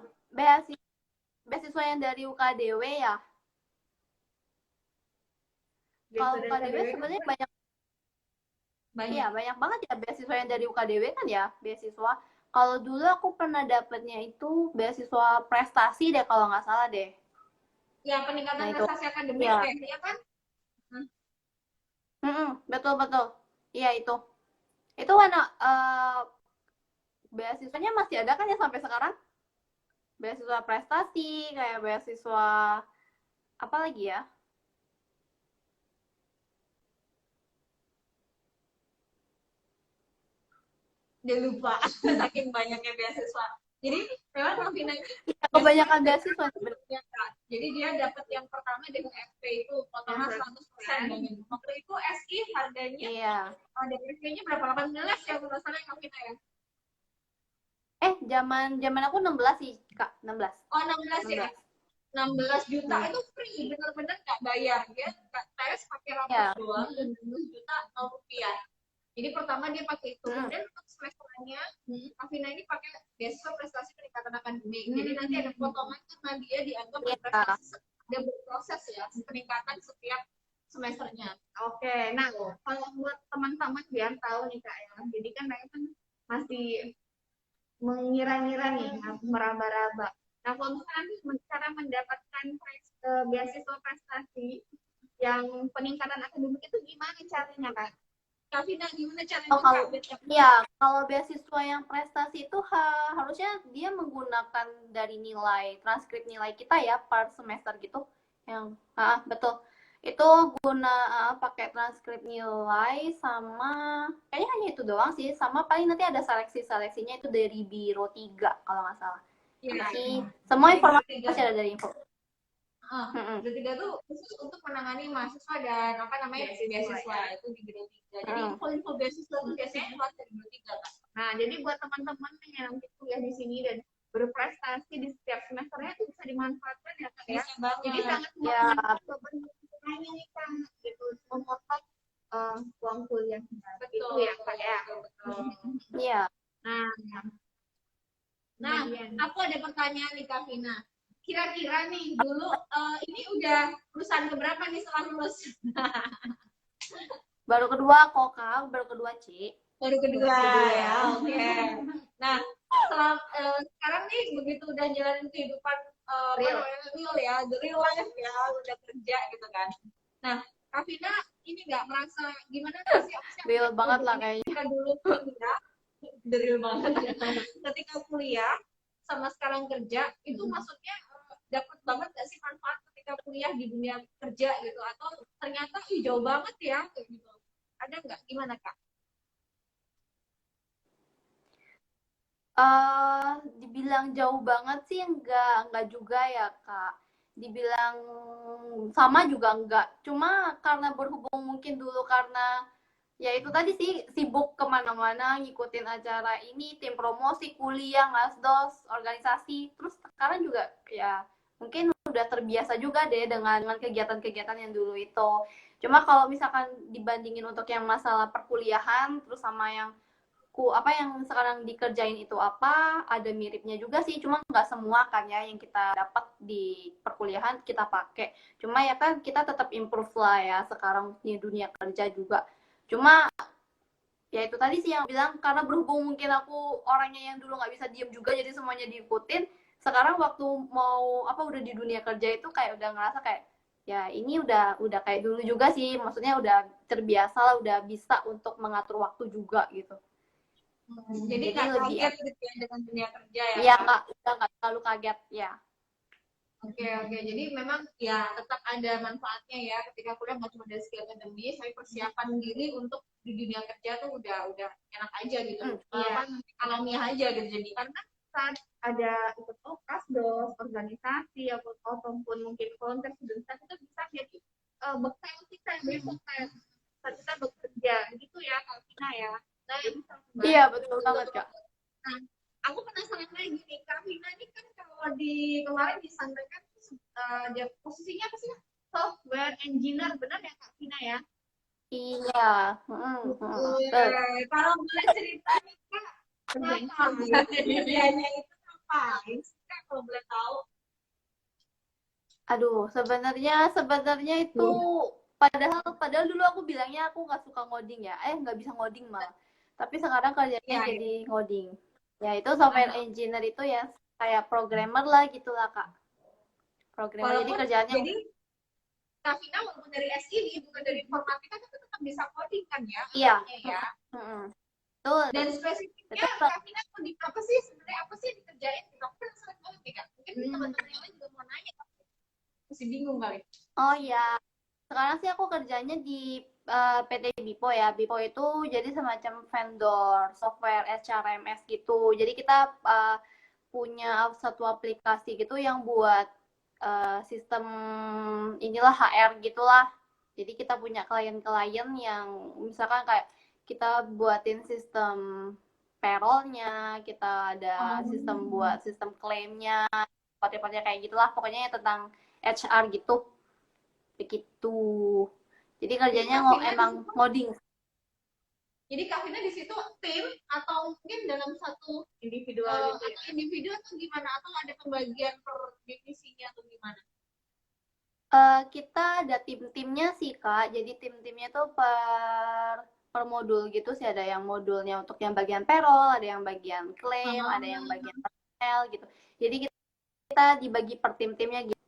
beasiswa yang dari UKDW ya. Kalau UKDW sebenarnya banyak banget ya beasiswa yang dari UKDW kan ya, beasiswa. Kalau dulu aku pernah dapatnya itu beasiswa prestasi deh kalau nggak salah deh. Ya, peningkatan Nah, itu. prestasi akademik Iya. ya kan? Betul. Iya itu. Itu mana beasiswanya masih ada kan ya sampai sekarang? Beasiswa prestasi, kayak beasiswa apa lagi ya? Dia lupa saking banyaknya beasiswa. Jadi memang Novina ini Kebanyakan beasiswa sebenarnya. jadi dia dapat yang pertama dengan FP itu potongan 100%. Waktu itu SI harganya Iya. ada FP-nya berapa? 18 ya kalau salah Novina ya. Zaman aku 16 sih, Kak. 16. Oh, 16 ya. 16 juta itu free, benar-benar nggak bayar. Dia tes pakai rapor doang dan 16 juta rupiah. Jadi pertama dia pakai itu, kemudian untuk semesternya, Afina ini pakai beasiswa prestasi peningkatan akademik. Jadi nanti ada potongan karena dia dianggap berprestasi, ada berproses ya, peningkatan setiap semesternya. Oke, nah kalau buat teman-teman biar tahu nih Kak ya, jadi kan mereka kan masih mengira-ngira nih, meraba-raba. Nah, kalau misalnya cara mendapatkan beasiswa prestasi yang peningkatan akademik itu gimana caranya Kak? Kavina, gimana caranya? Kalau beasiswa yang prestasi itu harusnya dia menggunakan dari nilai transkrip nilai kita ya per semester gitu. Yang betul. Itu pakai transkrip nilai sama kayaknya hanya itu doang sih. Sama paling nanti ada seleksinya itu dari Biro 3 kalau nggak salah. Semua informasi ada dari info. Biro 3 tuh khusus untuk menangani mahasiswa dan apa namanya beasiswa itu di Biro 3. Jadi info beasiswa itu biasanya keluar dari Biro 3 Kak. Nah, jadi buat teman-teman yang kuliah di sini dan berprestasi di setiap semesternya itu bisa dimanfaatkan ya Kak ya. Jadi sangat membantu nih Kak gitu memotong uang kuliah. Betul ya Kak ya. Iya. Nah, aku ada pertanyaan nih Kak Vina. Kira-kira nih dulu ini udah perusahaan keberapa nih setelah lulus? Baru kedua kok Kak, baru kedua C. Baru kedua ya, oke. Nah, sekarang nih begitu udah jalanin kehidupan real ya, the real life ya, udah kerja gitu kan. Nah, Kak Vina ini nggak merasa gimana sih? Real banget lah kayaknya. Ketika dulu kuliah, the real banget. Ketika kuliah sama sekarang kerja, itu maksudnya dapat banget gak sih manfaat ketika kuliah di dunia kerja gitu? Atau ternyata jauh banget ya gitu? Ada nggak? Gimana Kak? Dibilang jauh banget sih enggak juga ya Kak. Dibilang sama juga enggak. Cuma karena berhubung mungkin dulu karena ya itu tadi sih sibuk kemana-mana ngikutin acara ini, tim promosi, kuliah, ngasdos, organisasi. Terus sekarang juga ya mungkin udah terbiasa juga deh dengan kegiatan-kegiatan yang dulu itu. Cuma kalau misalkan dibandingin untuk yang masalah perkuliahan terus sama yang apa yang sekarang dikerjain itu apa, ada miripnya juga sih, cuma nggak semua kan ya yang kita dapat di perkuliahan kita pakai. Cuma ya kan kita tetap improve lah ya sekarang di dunia kerja juga. Cuma ya itu tadi sih yang bilang karena berhubung mungkin aku orangnya yang dulu nggak bisa diem juga jadi semuanya diikutin. Sekarang waktu mau udah di dunia kerja itu kayak udah ngerasa kayak ya ini udah kayak dulu juga sih, maksudnya udah terbiasa lah, udah bisa untuk mengatur waktu juga gitu. Jadi nggak kaget gitu ya dengan dunia kerja ya? Iya, udah nggak terlalu kaget ya. Oke, jadi memang ya tetap ada manfaatnya ya ketika kuliah, nggak cuma dari segi akademis, tapi persiapan diri untuk di dunia kerja tuh udah enak aja gitu. Iya. Alamiah aja gitu jadi. Karena saat ada ikut kasdos, organisasi ataupun mungkin volunteer student staff itu bisa jadi bekal kita besok saat kita bekerja gitu ya Kak Vina ya. Nah, Iya, betul banget, Kak. Nah, aku penasaran lagi nih, Kak Vina ini kan kalau di kemarin disampaikan dia posisinya apa sih? software engineer, benar ya Kak Vina ya? Iya. Betul. Kalau boleh cerita nih Kak, kerjanya itu ngapain sih Kak kalau boleh tahu? Aduh, sebenarnya itu padahal dulu aku bilangnya aku nggak suka ngoding ya, nggak bisa ngoding malah. Tapi sekarang kerjanya Ya, jadi ngoding. Ya itu software engineer itu ya kayak programmer lah gitulah Kak. Programmer jadi walaupun kerjanya jadi Kak Vina walaupun dari SID bukan dari informatika tapi tetap bisa coding kan ya? iya. Ya. Betul. Dan spesifiknya Kak Vina coding apa sih sebenarnya, apa sih yang dikerjain? Aku penasaran banget nih Kak. Mungkin teman-teman yang lain juga mau nanya, masih bingung kali. Oh ya, sekarang sih aku kerjanya di PT Bipo ya. Bipo itu jadi semacam vendor software SCRMS gitu. Jadi kita punya satu aplikasi gitu yang buat sistem inilah HR gitulah. Jadi kita punya klien-klien yang misalkan kayak kita buatin sistem payroll-nya, kita ada sistem buat sistem klaimnya, part-partnya kayak gitulah. Pokoknya ya tentang HR gitu. Begitu. Jadi kerjanya emang ngoding. Jadi Kak Vina di situ tim atau mungkin dalam satu individual gitu ya? atau individu atau gimana, atau ada pembagian per divisinya atau gimana? Kita ada tim-timnya sih Kak. Jadi tim-timnya tuh per modul gitu sih. Ada yang modulnya untuk yang bagian payroll, ada yang bagian klaim, ada yang bagian personnel gitu. Jadi kita dibagi per tim-timnya gitu.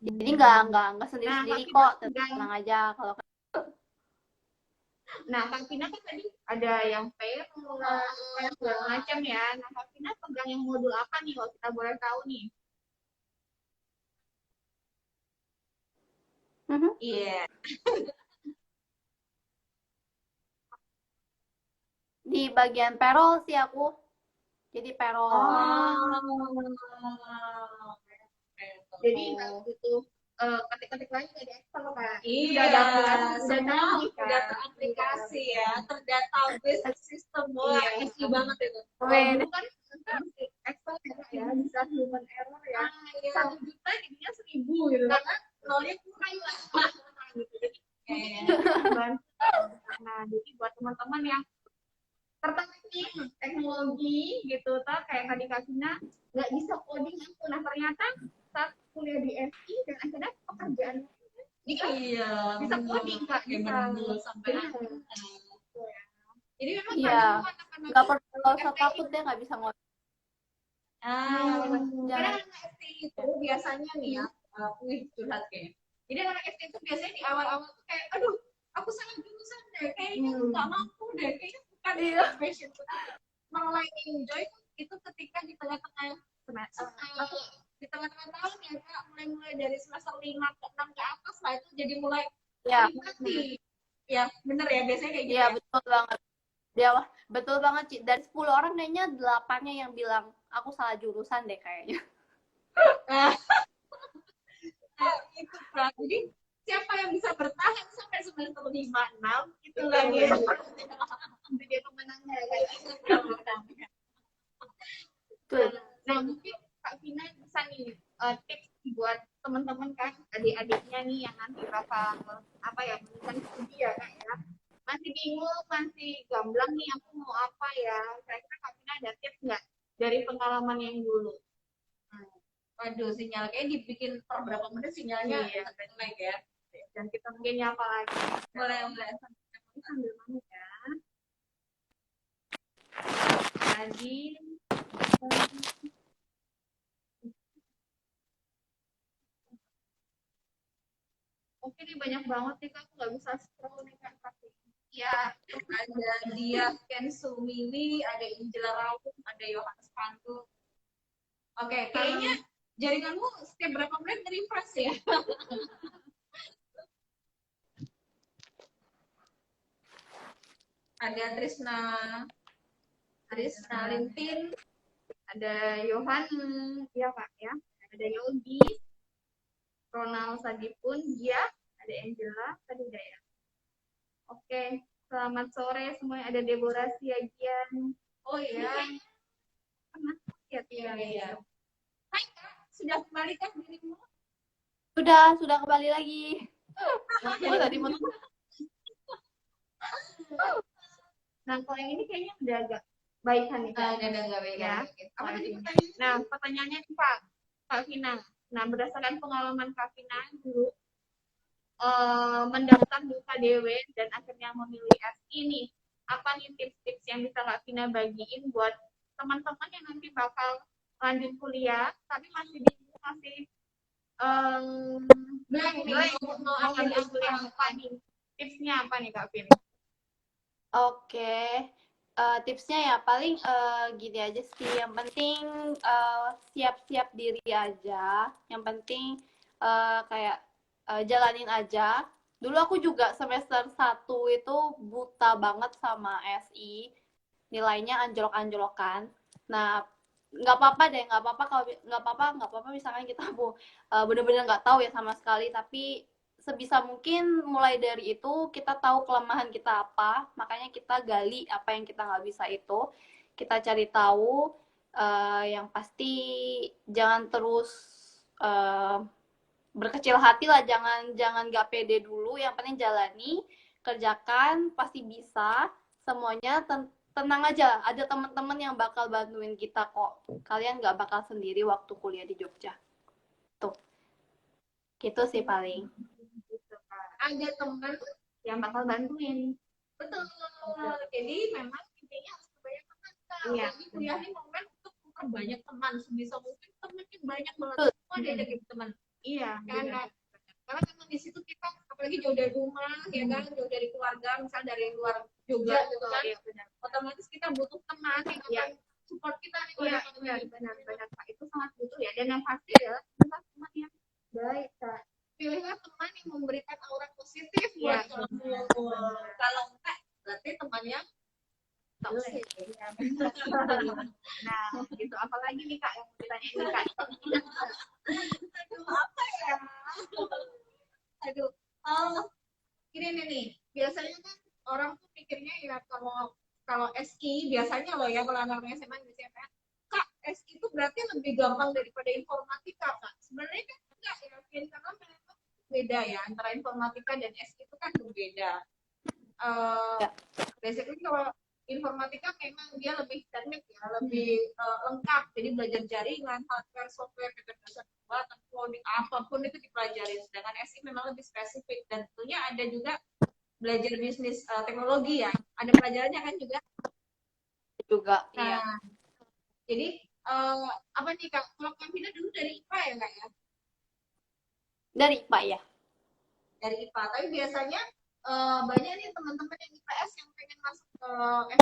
Jadi nggak sendiri-sendiri kok, tenang aja kalau. Nah, Kak Vina kan tadi ada yang payroll, segala macam ya. Nah, Kak Vina pegang yang modul apa nih kalau kita boleh tahu nih? Iya. Di bagian payroll sih aku. Jadi payroll. Jadi nggak butuh ketik-ketik lagi dari Excel kan? Iya, semua udah teraplikasi ya, terdatabase sistem. Wah, easy banget itu. Dulu kan Excel ya, bisa human error ya. 1 juta jadinya 1.000 gitu. Karena nolnya kurang lah. Nah, jadi buat teman-teman yang tertarik nih teknologi gitu, kayak tadi Kak Vina nggak bisa coding aku. Nah, ternyata saat kuliah di FI dan akhirnya pekerjaan iya bisa coding Kak, bisa sampai jadi memang nggak perlu usah takut deh nggak bisa ngoding. Karena anak FT itu biasanya nih ya, curhat kayaknya. Jadi anak FT itu biasanya di awal-awal tuh kayak, aduh, aku salah jurusan deh, kayaknya aku nggak mampu deh, kayaknya bukan passion. Mulai enjoy itu ketika di tengah-tengah di tengah-tengah tahun ya Kak, mulai dari semester 5 ke 6 ke atas lah itu jadi mulai mati. Ya, bener ya, biasanya kayak gitu. Iya, betul banget. Dia betul banget, Ci. Dari 10 orang kayaknya 8-nya yang bilang aku salah jurusan deh kayaknya. Itu Kak. Jadi siapa yang bisa bertahan sampai semester 5 6 itu lagi dia pemenangnya ya. Nah, mungkin Kak Vina bisa nih tips buat teman-teman kan, adik-adiknya nih yang nanti bakal melanjutkan studi ya Kak ya. Masih bingung, masih gamblang nih aku mau apa ya. Kira-kira Kak Vina ada tips nggak dari pengalaman yang dulu? Waduh, sinyal kayak dibikin per berapa menit sinyalnya naik ya. Dan kita mungkin nyapa lagi. Boleh. Sambil banget ya. Tadi oke nih, banyak banget nih Kak, aku nggak bisa scroll nih Kak. Ya, ada dia Ken Sumiwi, ada Angela Rauf, ada Yohanes Pantu. Oke, kayaknya jaringanmu setiap berapa menit refresh ya? Ada Trisna Lintin, Ada Yohan, ya Pak ya. Ada Yogi, Ronald Sadipun, dia, ada Angela, tadi udah ya. Oke, selamat sore semuanya. Ada Deborah Siagian. oh iya, Pernah lihat ya? iya. Hai Kak, sudah kembali kah dirimu? Sudah kembali lagi. Oh, tadi mau Nah, kalau yang ini kayaknya udah agak baikan nih Kak. Udah nggak baik Ya. Apa tadi Nah, pertanyaannya? pertanyaannya nih Kak Vina. Nah, berdasarkan pengalaman Kak Vina dulu mendaftar di UKDW dan akhirnya memilih SI nih, apa nih tips-tips yang bisa Kak Vina bagiin buat teman-teman yang nanti bakal lanjut kuliah tapi masih Blank nih, mau ambil kuliah apa? apa nih? Tipsnya apa nih Kak Vina? Oke. Tipsnya ya paling gini aja sih. Yang penting siap-siap diri aja. Yang penting kayak jalanin aja. Dulu aku juga semester 1 itu buta banget sama SI. Nilainya anjlok-anjlokan. Nah, nggak apa-apa deh, nggak apa-apa kalau nggak apa-apa misalkan kita bener-bener nggak tahu ya sama sekali, tapi sebisa mungkin mulai dari itu kita tahu kelemahan kita apa, makanya kita gali apa yang kita nggak bisa itu, kita cari tahu. Yang pasti jangan terus berkecil hati lah, jangan nggak pede dulu, yang penting jalani, kerjakan, pasti bisa semuanya. Tenang aja, ada teman-teman yang bakal bantuin kita kok, kalian nggak bakal sendiri waktu kuliah di Jogja tuh, gitu sih paling. Ada teman Yang bakal bantuin. betul. Jadi memang intinya harus banyak teman Kak. Iya. Lagi kuliah ini momen untuk memperbanyak teman sebisa mungkin temannya banyak banget, Betul. semua diajak jadi teman. Iya, Kan benar. karena memang di situ kita apalagi jauh dari rumah ya kan, jauh dari keluarga, misal dari luar Jogja gitu kan, Iya, benar. otomatis kita butuh teman yang Iya. akan support kita nih Iya, kalau kita benar Pak. Itu sangat butuh ya. Dan yang pasti adalah teman yang baik Kak. pilihlah teman yang memberikan aura positif Iya, buat kamu. Kalau enggak berarti temannya toxic. Nah, gitu. Apalagi nih Kak yang mau ditanyain nih Kak. Aduh, apa ya? Aduh, gini nih, biasanya kan orang tuh pikirnya ya kalau SI biasanya loh ya, kalau anak-anak SMA biasanya kan, Kak, SI itu berarti lebih gampang daripada informatika Kak. Sebenarnya kan enggak ya, Vin, karena memang beda ya antara informatika dan SI itu kan berbeda. Basically kalau informatika memang dia lebih teknik ya, lebih lengkap. Jadi belajar jaringan, hardware, software, kecerdasan buatan, coding, apapun itu dipelajari. Sedangkan SI memang lebih spesifik dan tentunya ada juga belajar bisnis teknologi ya. Ada pelajarannya kan juga. Juga Nah, iya. jadi apa nih Kak? Kalau Kak Vina dulu dari IPA ya Kak ya? Dari IPA ya. Dari IPA. Tapi biasanya banyak nih teman-teman yang IPS yang pengen masuk ke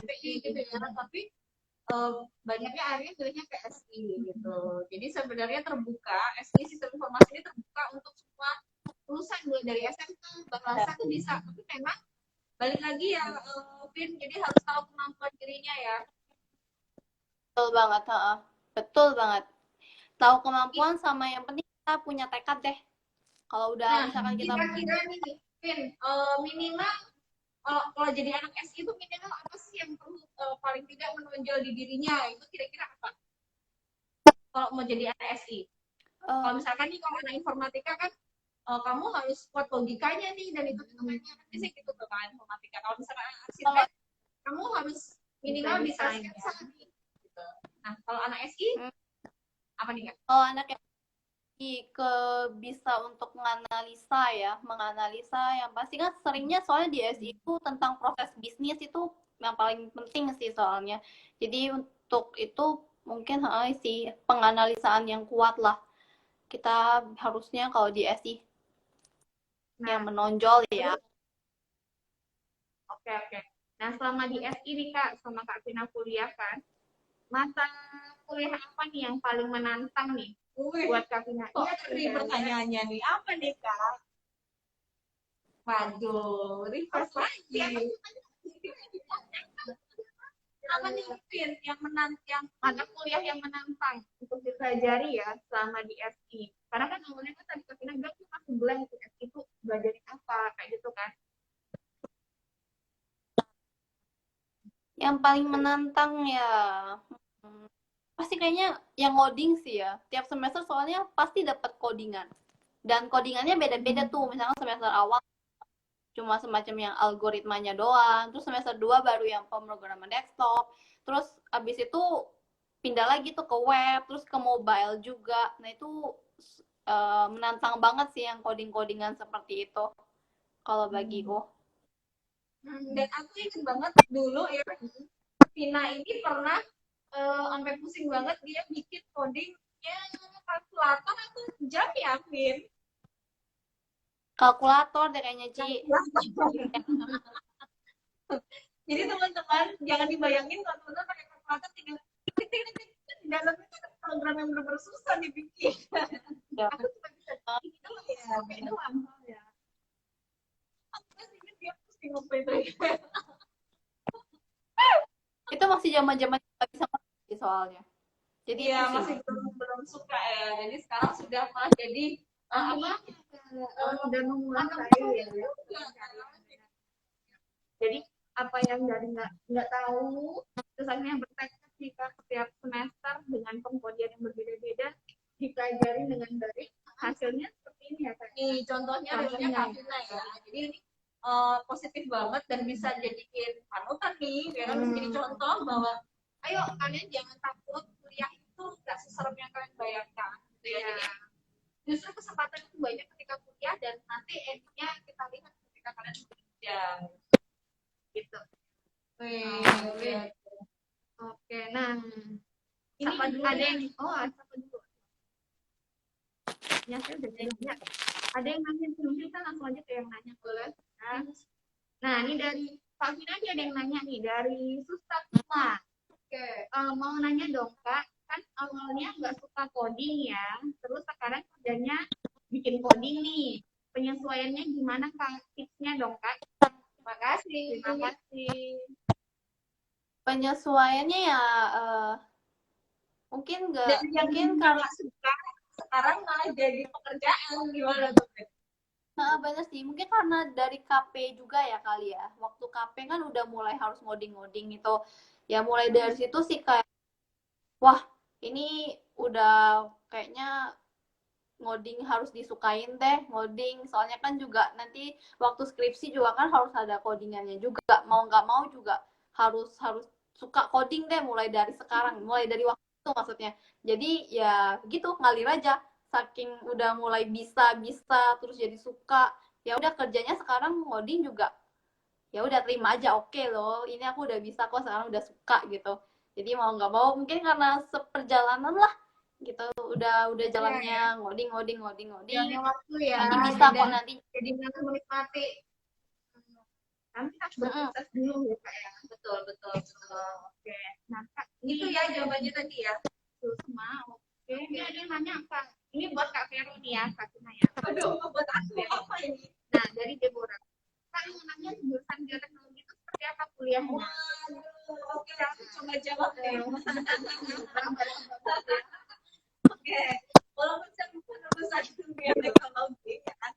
FPI gitu ya, tapi banyaknya akhirnya pilihnya ke SI gitu. Jadi sebenarnya terbuka, SI sistem informasi ini terbuka untuk semua lulusan mulai dari SMK bahasa tuh bisa. Tapi memang balik lagi ya, Vin, jadi harus tahu kemampuan dirinya ya. Betul banget, betul banget. Tahu kemampuan sama yang penting kita punya tekad deh. Kalau udah misalkan kita kira-kira nih, Vin, minimal kalau jadi anak SI itu minimal apa sih yang perlu paling tidak menonjol di dirinya? Itu kira-kira apa? Kalau mau jadi anak SI. Kalau misalkan nih kalau anak informatika kan kamu harus kuat logikanya nih dan itu namanya bisa gitu tuh kan informatika. Kalau misalkan anak arsitek kamu harus minimal bisa sketsa nih. Gitu. Nah kalau anak SI apa nih Kak? Kalau anak bisa untuk menganalisa yang pasti kan seringnya soalnya di SI itu tentang proses bisnis itu yang paling penting sih soalnya. Jadi untuk itu mungkin sih penganalisaan yang kuat lah kita harusnya kalau di SI yang menonjol ya. Oke. Nah selama di SI nih Kak, sama Kak Vina kuliah kan, mata kuliah apa nih yang paling menantang nih buat Kak Vina? Kok ini pertanyaannya nih, apa nih Kak? Waduh, reverse lagi. Apa nih Vin yang menantang, Mata kuliah yang menantang untuk dipelajari ya selama di FI. Karena kan awalnya kan tadi Kak Vina bilang tuh masih blank tuh FI itu belajar apa kayak gitu kan. Yang paling menantang ya pasti kayaknya yang ngoding sih ya. Tiap semester soalnya pasti dapat codingan. Dan codingannya beda-beda tuh. Misalnya semester awal cuma semacam yang algoritmanya doang. Terus semester 2 baru yang pemrograman desktop. Terus abis itu pindah lagi tuh ke web, terus ke mobile juga. Nah itu menantang banget sih yang coding-codingan seperti itu. Kalau bagiku. dan aku ingat banget dulu ya, Vina ini pernah sampai pusing banget dia bikin codingnya kalkulator atau jam ya, Vin? Kalkulator deh kayaknya, Ci. Jadi teman-teman jangan dibayangin kalau teman-teman pakai kalkulator tinggal tik di dalamnya ada program yang benar-benar susah dibikin. Ya. Aku cuma bisa gitu ya, itu lama ya. Aku kan ingat dia pusing apa itu. Itu masih zaman-zaman nggak bisa ngerti soalnya. Jadi Iya, pusing. masih belum suka ya. Jadi sekarang sudah malah jadi apa? Dan menguasai ya. Jadi apa yang dari nggak tahu, terus akhirnya bertekad jika setiap semester dengan pengkodian yang berbeda-beda dipelajari dengan baik, hasilnya seperti ini ya Kak. Nih contohnya realnya Kak Vina ya. Jadi ini positif banget dan bisa jadiin panutan nih, biar menjadi contoh bahwa ayo kalian jangan takut, kuliah itu nggak seserem yang kalian bayangkan. Gitu ya. Jadi justru kesempatan itu banyak ketika kuliah dan nanti endingnya kita lihat ketika kalian bekerja. Gitu. Oke, nah ini ada yang siapa dulu? Ya saya udah nanya. Ada yang nanya sebelum kita langsung aja ke yang nanya boleh. Nah ini dari Pak Vina aja ada yang nanya nih dari Susatma. Oke, mau nanya dong Kak, kan awalnya nggak suka coding ya, terus sekarang kerjanya bikin coding nih. Penyesuaiannya gimana Kak? Tipsnya dong Kak. Terima kasih. Terima kasih. Penyesuaiannya ya mungkin karena suka sekarang malah jadi pekerjaan, gimana tuh? bener sih, mungkin karena dari KP juga ya kali ya. Waktu KP kan udah mulai harus ngoding-ngoding gitu. Ya mulai dari situ sih kayak, wah ini udah kayaknya ngoding harus disukain deh, ngoding. Soalnya kan juga nanti waktu skripsi juga kan harus ada codingannya juga. Mau nggak mau juga harus suka coding deh mulai dari sekarang, mulai dari waktu itu maksudnya. Jadi ya gitu ngalir aja. Saking udah mulai bisa terus jadi suka. Ya udah kerjanya sekarang ngoding juga. Ya udah terima aja, oke loh. Ini aku udah bisa kok, sekarang udah suka gitu. Jadi mau nggak mau mungkin karena seperjalanan lah gitu, udah jalannya ngoding Jalannya waktu ya. nanti bisa kok nanti. Jadi benar menikmati. Nanti harus berproses dulu ya Kak ya. Betul. Oke. Nah Kak, Itu ya jawabannya tadi ya. Susma. Oke. Ini ada yang nanya Kak. Ini buat Kak Vero nih ya, Kak Vina ya. Aduh, buat aku apa ini? Nah, dari Deborah. Kak mau nanya jurusan bioteknologi itu seperti apa kuliahnya? Waduh, oke, aku coba jawab deh. Oke, walaupun saya bukan lulusan bioteknologi ya kan.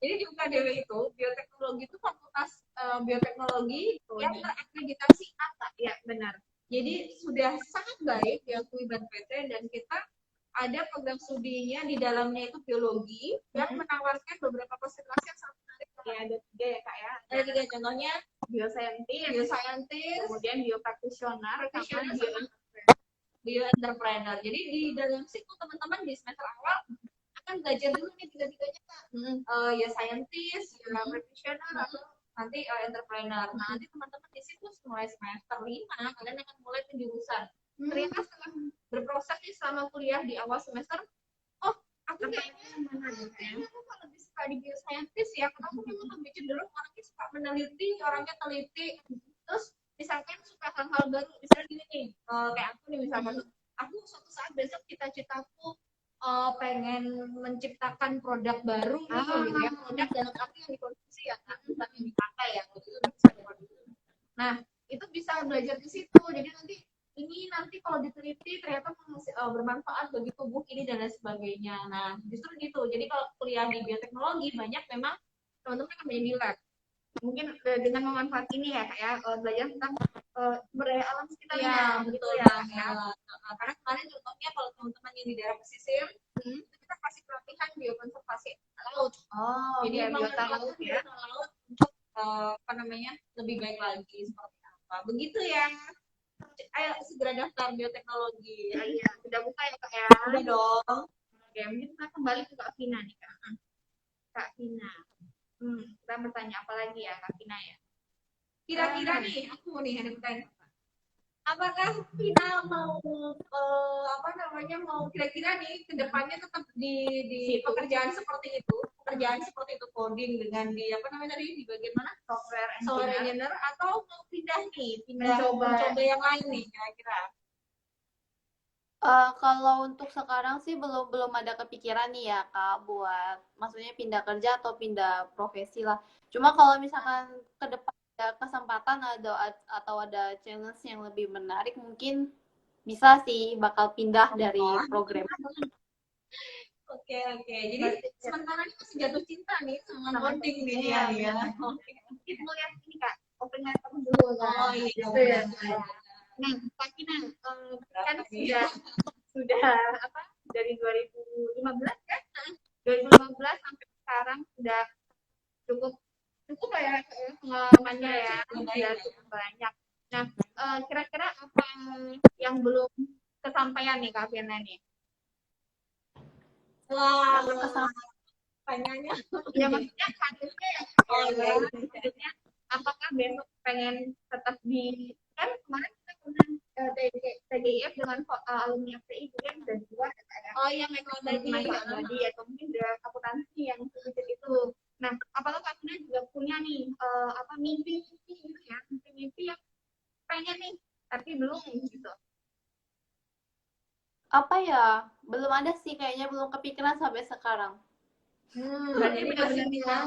Jadi di UKDW itu bioteknologi itu fakultas bioteknologi yang terakreditasi ATA ya benar. Jadi sudah sangat baik diakui BNPT dan kita ada program studinya di dalamnya itu biologi yang menawarkan beberapa konsentrasi yang sangat menarik. Ya, ada 3 ya Kak ya. Ada 3 contohnya biosaintis, kemudian biopractitioner, sama bioentrepreneur. Jadi di dalam situ teman-teman di semester awal akan belajar dulu nih 3-tiganya Kak. Ya scientist, ya practitioner, atau nanti entrepreneur. Nah, nanti teman-teman di situ mulai semester 5 kalian akan mulai penjurusan. Ternyata setelah berproses nih selama kuliah di awal semester, oh aku kayaknya aku lebih suka di bioscientist ya, karena aku memang lebih cenderung orangnya suka meneliti, orangnya teliti. Terus misalkan suka hal-hal baru, misalnya gini nih, kayak aku nih misalkan, aku suatu saat besok cita-citaku pengen menciptakan produk baru nih, gitu ya, produk dalam arti yang dikonsumsi ya, kan, bukan yang dipakai ya, gitu, bisa diproduksi. Nah, itu bisa belajar di situ, jadi nanti kalau diteliti ternyata bermanfaat bagi tubuh ini dan lain sebagainya. Nah, justru gitu. Jadi kalau kuliah di bioteknologi banyak memang teman-teman akan menjadi lab. Mungkin dengan memanfaat ini ya Kak ya, belajar tentang sumber daya alam sekitarnya. Iya, Begitu betul ya Kak ya. banget. Karena kemarin contohnya kalau teman-teman yang di daerah pesisir, itu kita kasih pelatihan biokonservasi laut. Oh, Jadi biota mengelola laut ya. biota laut untuk apa namanya lebih baik lagi seperti apa. Begitu ya. Ayo segera daftar bioteknologi. Iya, sudah buka ya Kak ya. Udah dong. Oke, mungkin kita kembali ke Kak Vina nih Kak. Kak Vina. Kita bertanya apa lagi ya Kak Vina ya? Kira-kira nih, aku nih ada pertanyaan. Apakah Vina mau apa namanya mau kira-kira nih kedepannya tetap di pekerjaan seperti itu, coding dengan di apa namanya tadi di bagian mana software engineer atau mau pindah mencoba yang lain nih kira-kira? Kalau untuk sekarang sih belum ada kepikiran nih ya Kak buat maksudnya pindah kerja atau pindah profesi lah. Cuma kalau misalkan ke depan ada kesempatan atau ada challenge yang lebih menarik mungkin bisa sih bakal pindah dari program. Oke. Jadi sementara ini masih jatuh cinta nih sama coding nih ya. Kita mau lihat ini Kak, open letter dulu. Oh iya. Gitu ya. Nah, Kak Vina kan sudah apa dari 2015 kan? 2015 sampai sekarang sudah cukup lah ya pengalamannya ya, sudah cukup banyak. Nah, kira-kira apa yang belum kesampaian nih Kak Vina nih? Wah, tanyanya. Ya maksudnya harusnya ya. Maksudnya apakah besok pengen tetap di kan kemarin kita pernah TGIF dengan alumni FTI juga yang udah dua ya. Oh yang tadi atau mungkin udah akuntansi yang sedikit itu. Nah, apakah Kak juga punya nih apa mimpi gitu ya, mimpi yang pengen nih tapi belum gitu. Apa ya? Belum ada sih kayaknya belum kepikiran sampai sekarang. Berarti benar-benar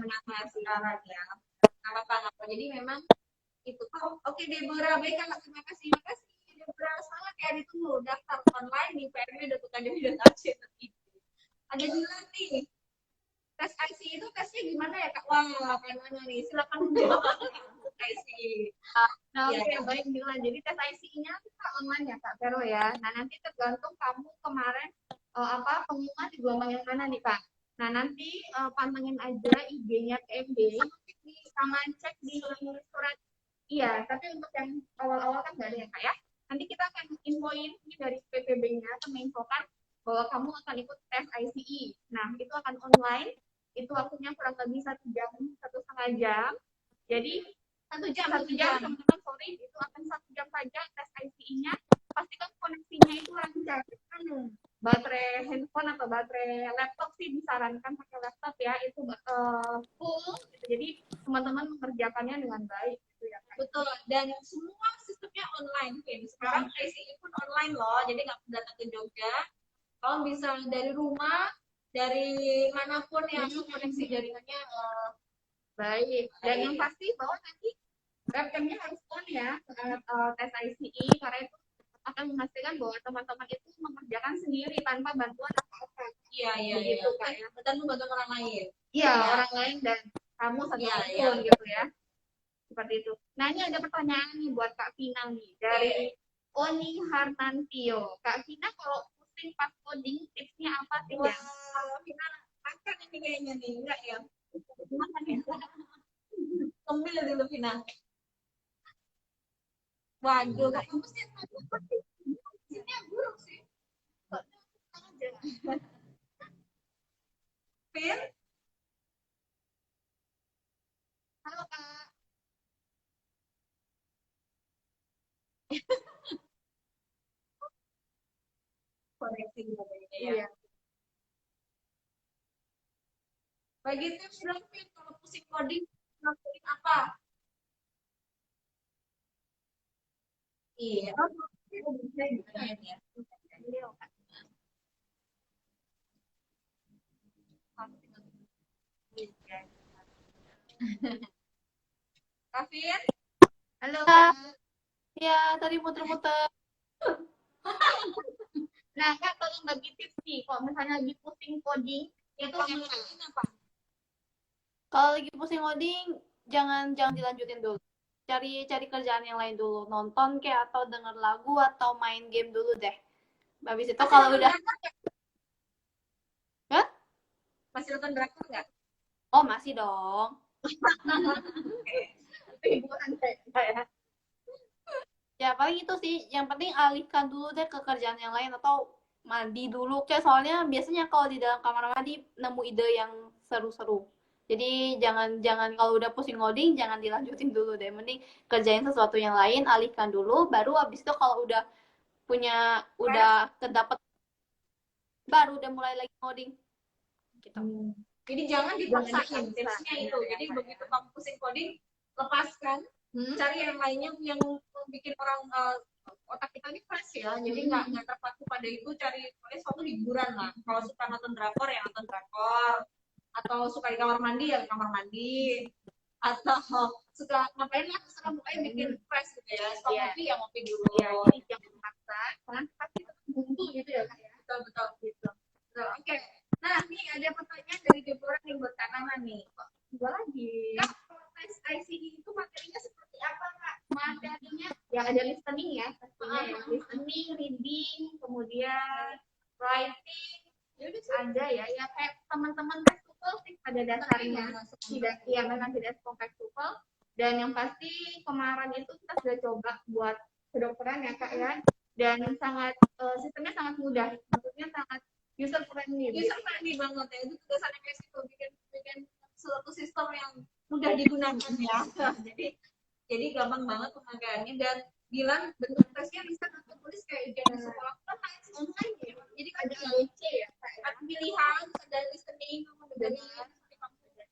menangnya sekarang ya. Apa-apa. Jadi memang itu. Oke Deborah, baik Kak, terima kasih. Deborah, salah kayak ditunggu daftar online di pmd.ukdw.ac. Ada juga nih. Tes IC itu tesnya gimana ya Kak? Wah, kayak mana nih? Silakan menjawab IC. Nah, oke, baik Bila. Jadi tes IC-nya kita online ya Kak Vero ya. Nah, nanti tergantung kamu kemarin pengumuman di gelombang yang mana nih Kak. Nah, nanti pantengin aja IG-nya PMB sama cek di surat. Iya, tapi untuk yang awal-awal kan nggak ada ya Kak ya. Nanti kita akan infoin dari PPB-nya akan menginfokan bahwa kamu akan ikut tes ICE. Nah, itu akan online. Itu waktunya kurang lebih 1 jam, 1,5 jam. Jadi 1 jam teman-teman, sorry, itu akan 1 jam saja tes ICE-nya. Pastikan koneksinya itu lancar. Baterai handphone atau baterai laptop sih disarankan pakai laptop ya, itu full gitu. Jadi teman-teman mengerjakannya dengan baik gitu ya. Betul, dan semua sistemnya online Kim. Sekarang ICE pun online loh, jadi nggak perlu datang ke Jogja. Kalau bisa dari rumah, dari manapun yang koneksi jaringannya baik. Dan yang pasti bahwa nanti webcamnya harus on ya tes ICE karena itu akan memastikan bahwa teman-teman itu mengerjakan sendiri tanpa bantuan apa-apa. Iya. Gitu Kak ya. Dan membantu orang lain. Iya, orang lain dan kamu satu pun gitu ya. Seperti itu. Nah, ini ada pertanyaan nih buat Kak Vina nih dari Oni Harnantio. Kak Vina kalau pusing pas coding tipsnya apa sih ya? Vina akan ini kayaknya nih, enggak ya? Gimana ya? Ambil dulu Vina. Waduh, kamu mesti ini buruk sih. Vin? Halo Kak. Koreksi dulu ya. Iya. Bagi tips dong Vin, kalau pusing coding, ngelakuin apa? Iya. Bisa ya. Kavin, Halo Kak, Kak. ya tadi muter-muter. Nah Kak, tolong bagi tips nih. Kalau misalnya lagi pusing coding, itu kamu lakuin apa? Kalau lagi pusing ngoding, jangan jangan dilanjutin dulu. Cari cari kerjaan yang lain dulu. Nonton kayak atau denger lagu atau main game dulu deh. Habis itu Masih kalau nonton udah, drakor nggak? Hah? Masih nonton drakor nggak? Oh masih dong. hiburan kayak Ya paling itu sih. Yang penting alihkan dulu deh ke kerjaan yang lain atau mandi dulu. Kayak soalnya biasanya kalau di dalam kamar mandi nemu ide yang seru-seru. Jadi jangan jangan kalau udah pusing ngoding jangan dilanjutin dulu deh. Mending kerjain sesuatu yang lain, alihkan dulu. Baru habis itu kalau udah kedapet, baru udah mulai lagi ngoding gitu. Jadi jangan dipaksain, dipaksa. tipsnya itu. Jadi begitu kamu pusing coding, lepaskan, cari yang lainnya yang bikin orang otak kita ini fresh ya. Jadi nggak terpaku pada itu, cari suatu hiburan lah. Kalau suka nonton drakor ya nonton drakor, atau suka di kamar mandi ya di kamar mandi, atau suka ngapain lah terserah pokoknya bikin fresh gitu ya. Suka Iya. ngopi ya ngopi dulu. ya, jadi jangan maksa. Karena pasti itu buntu gitu ya Kak ya. Betul betul. Gitu. Betul. Oke. Nah, ini ada pertanyaan dari Deborah yang buat Kak Nana nih. Gua lagi. Kak, tes ICD itu materinya seperti apa, Kak? Materinya ya ada listening ya pastinya ya. Listening, reading, kemudian writing. Jadi ada ya kayak teman-teman tekstual sih pada dasarnya tidak ya memang tidak tekstual dan yang pasti kemarin itu kita sudah coba buat kedokteran ya Kak ya dan sangat sistemnya sangat mudah maksudnya sangat user friendly User friendly banget ya. Itu tugasan MS itu bikin suatu sistem yang mudah digunakan ya. Jadi gampang banget pemakaiannya dan bilang bentuk tesnya bisa tulis kayak ujian sekolah online ya. Jadi ada ada ABC ya Kak ya. ada pilihan, ada listening, Dan kemudian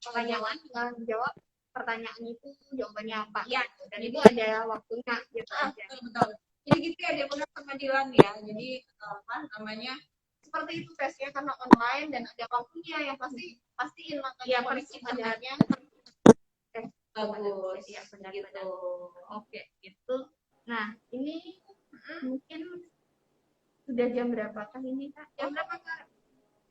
pertanyaan tinggal jawab pertanyaan itu jawabannya apa ya. dan itu ada waktunya gitu aja. Betul. Jadi gitu ya dia benar sama Dilan ya. Jadi apa namanya seperti itu tesnya karena online dan ada waktunya yang pastiin makanya Iya, kondisi pasti ada. sebenarnya bagus. Ya benar Gitu. Oke, gitu. Nah, ini mungkin sudah jam berapa kah ini Kak? Jam berapa Kak?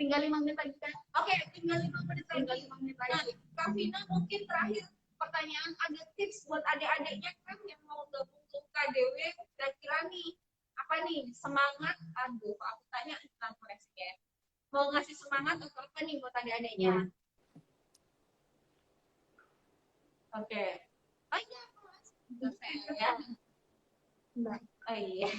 Tinggal 5 menit lagi Kak. Oke, tinggal 5 menit Tinggal lagi. 5 menit Nah, lagi. Kak Vina mungkin terakhir pertanyaan ada tips buat adik-adiknya kan yang mau gabung ke KDW kira-kira nih apa nih semangat aduh aku tanya tentang koreksinya ya. Mau ngasih semangat atau apa nih buat adik-adiknya? Oke. Oh iya, selesai ya. Oh iya.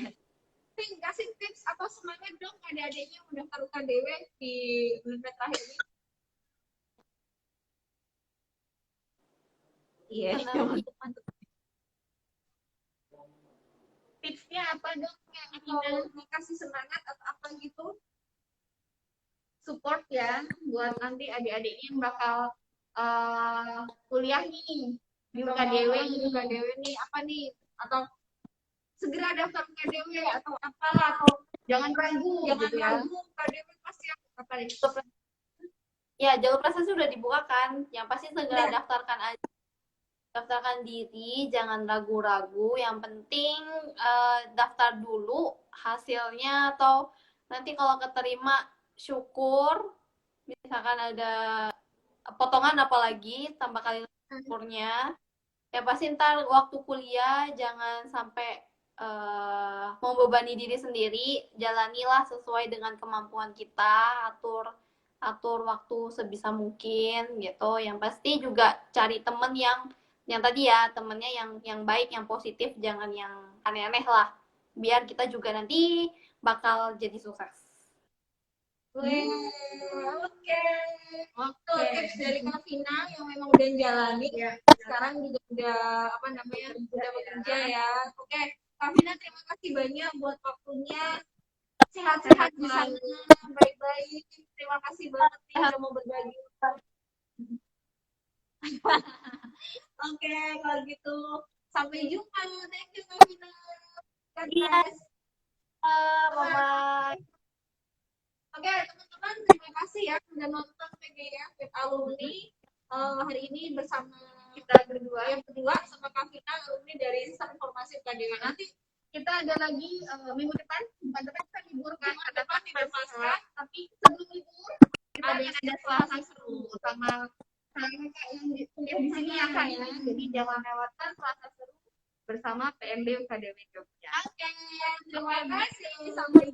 Kasih tips atau semangat dong adik-adiknya yang udah taruh KDW di menit terakhir ini. Iya. Tipsnya apa dong yang Atau kasih semangat atau apa gitu? support ya buat nanti adik-adiknya yang bakal kuliah nih di UKDW nih apa nih atau segera daftar UKDW atau apalah atau jangan ragu gitu ya. UKDW pasti apa nih? Ya jalur prestasi sudah dibukakan. Yang pasti segera daftarkan diri, jangan ragu-ragu. Yang penting daftar dulu hasilnya atau nanti kalau keterima syukur. Misalkan ada potongan apalagi tambah kali syukurnya. Ya pasti ntar waktu kuliah jangan sampai membebani diri sendiri, jalanilah sesuai dengan kemampuan kita, atur waktu sebisa mungkin gitu. Yang pasti juga cari temen yang tadi ya, temennya yang baik, yang positif, jangan yang aneh-aneh lah. Biar kita juga nanti bakal jadi sukses. Oke. Tips dari Kak Vina yang memang udah jalani ya. Sekarang juga udah apa namanya udah bekerja ya. Oke, Kak Vina terima kasih banyak buat waktunya. Sehat-sehat di sana, baik-baik. Terima kasih banget nih udah mau berbagi. Oke, kalau gitu sampai jumpa. Thank you Kak Vina. Iya. guys. Bye-bye. Oke, teman-teman, terima kasih ya sudah nonton PGIF with Alumni hari ini bersama Kita berdua. yang kedua sama Kak Vina, alumni dari Sistem Informasi UKDW. Nanti Kita ada lagi minggu depan, bukan depan kita libur kan, minggu ada depan tidak pasca, tapi sebelum libur kita ada ada Selasa seru sama kak yang kuliah di sini ya kak ya. Jadi jangan lewatkan Selasa seru bersama PMB UKDW Jogja. Oke, terima kasih. Sampai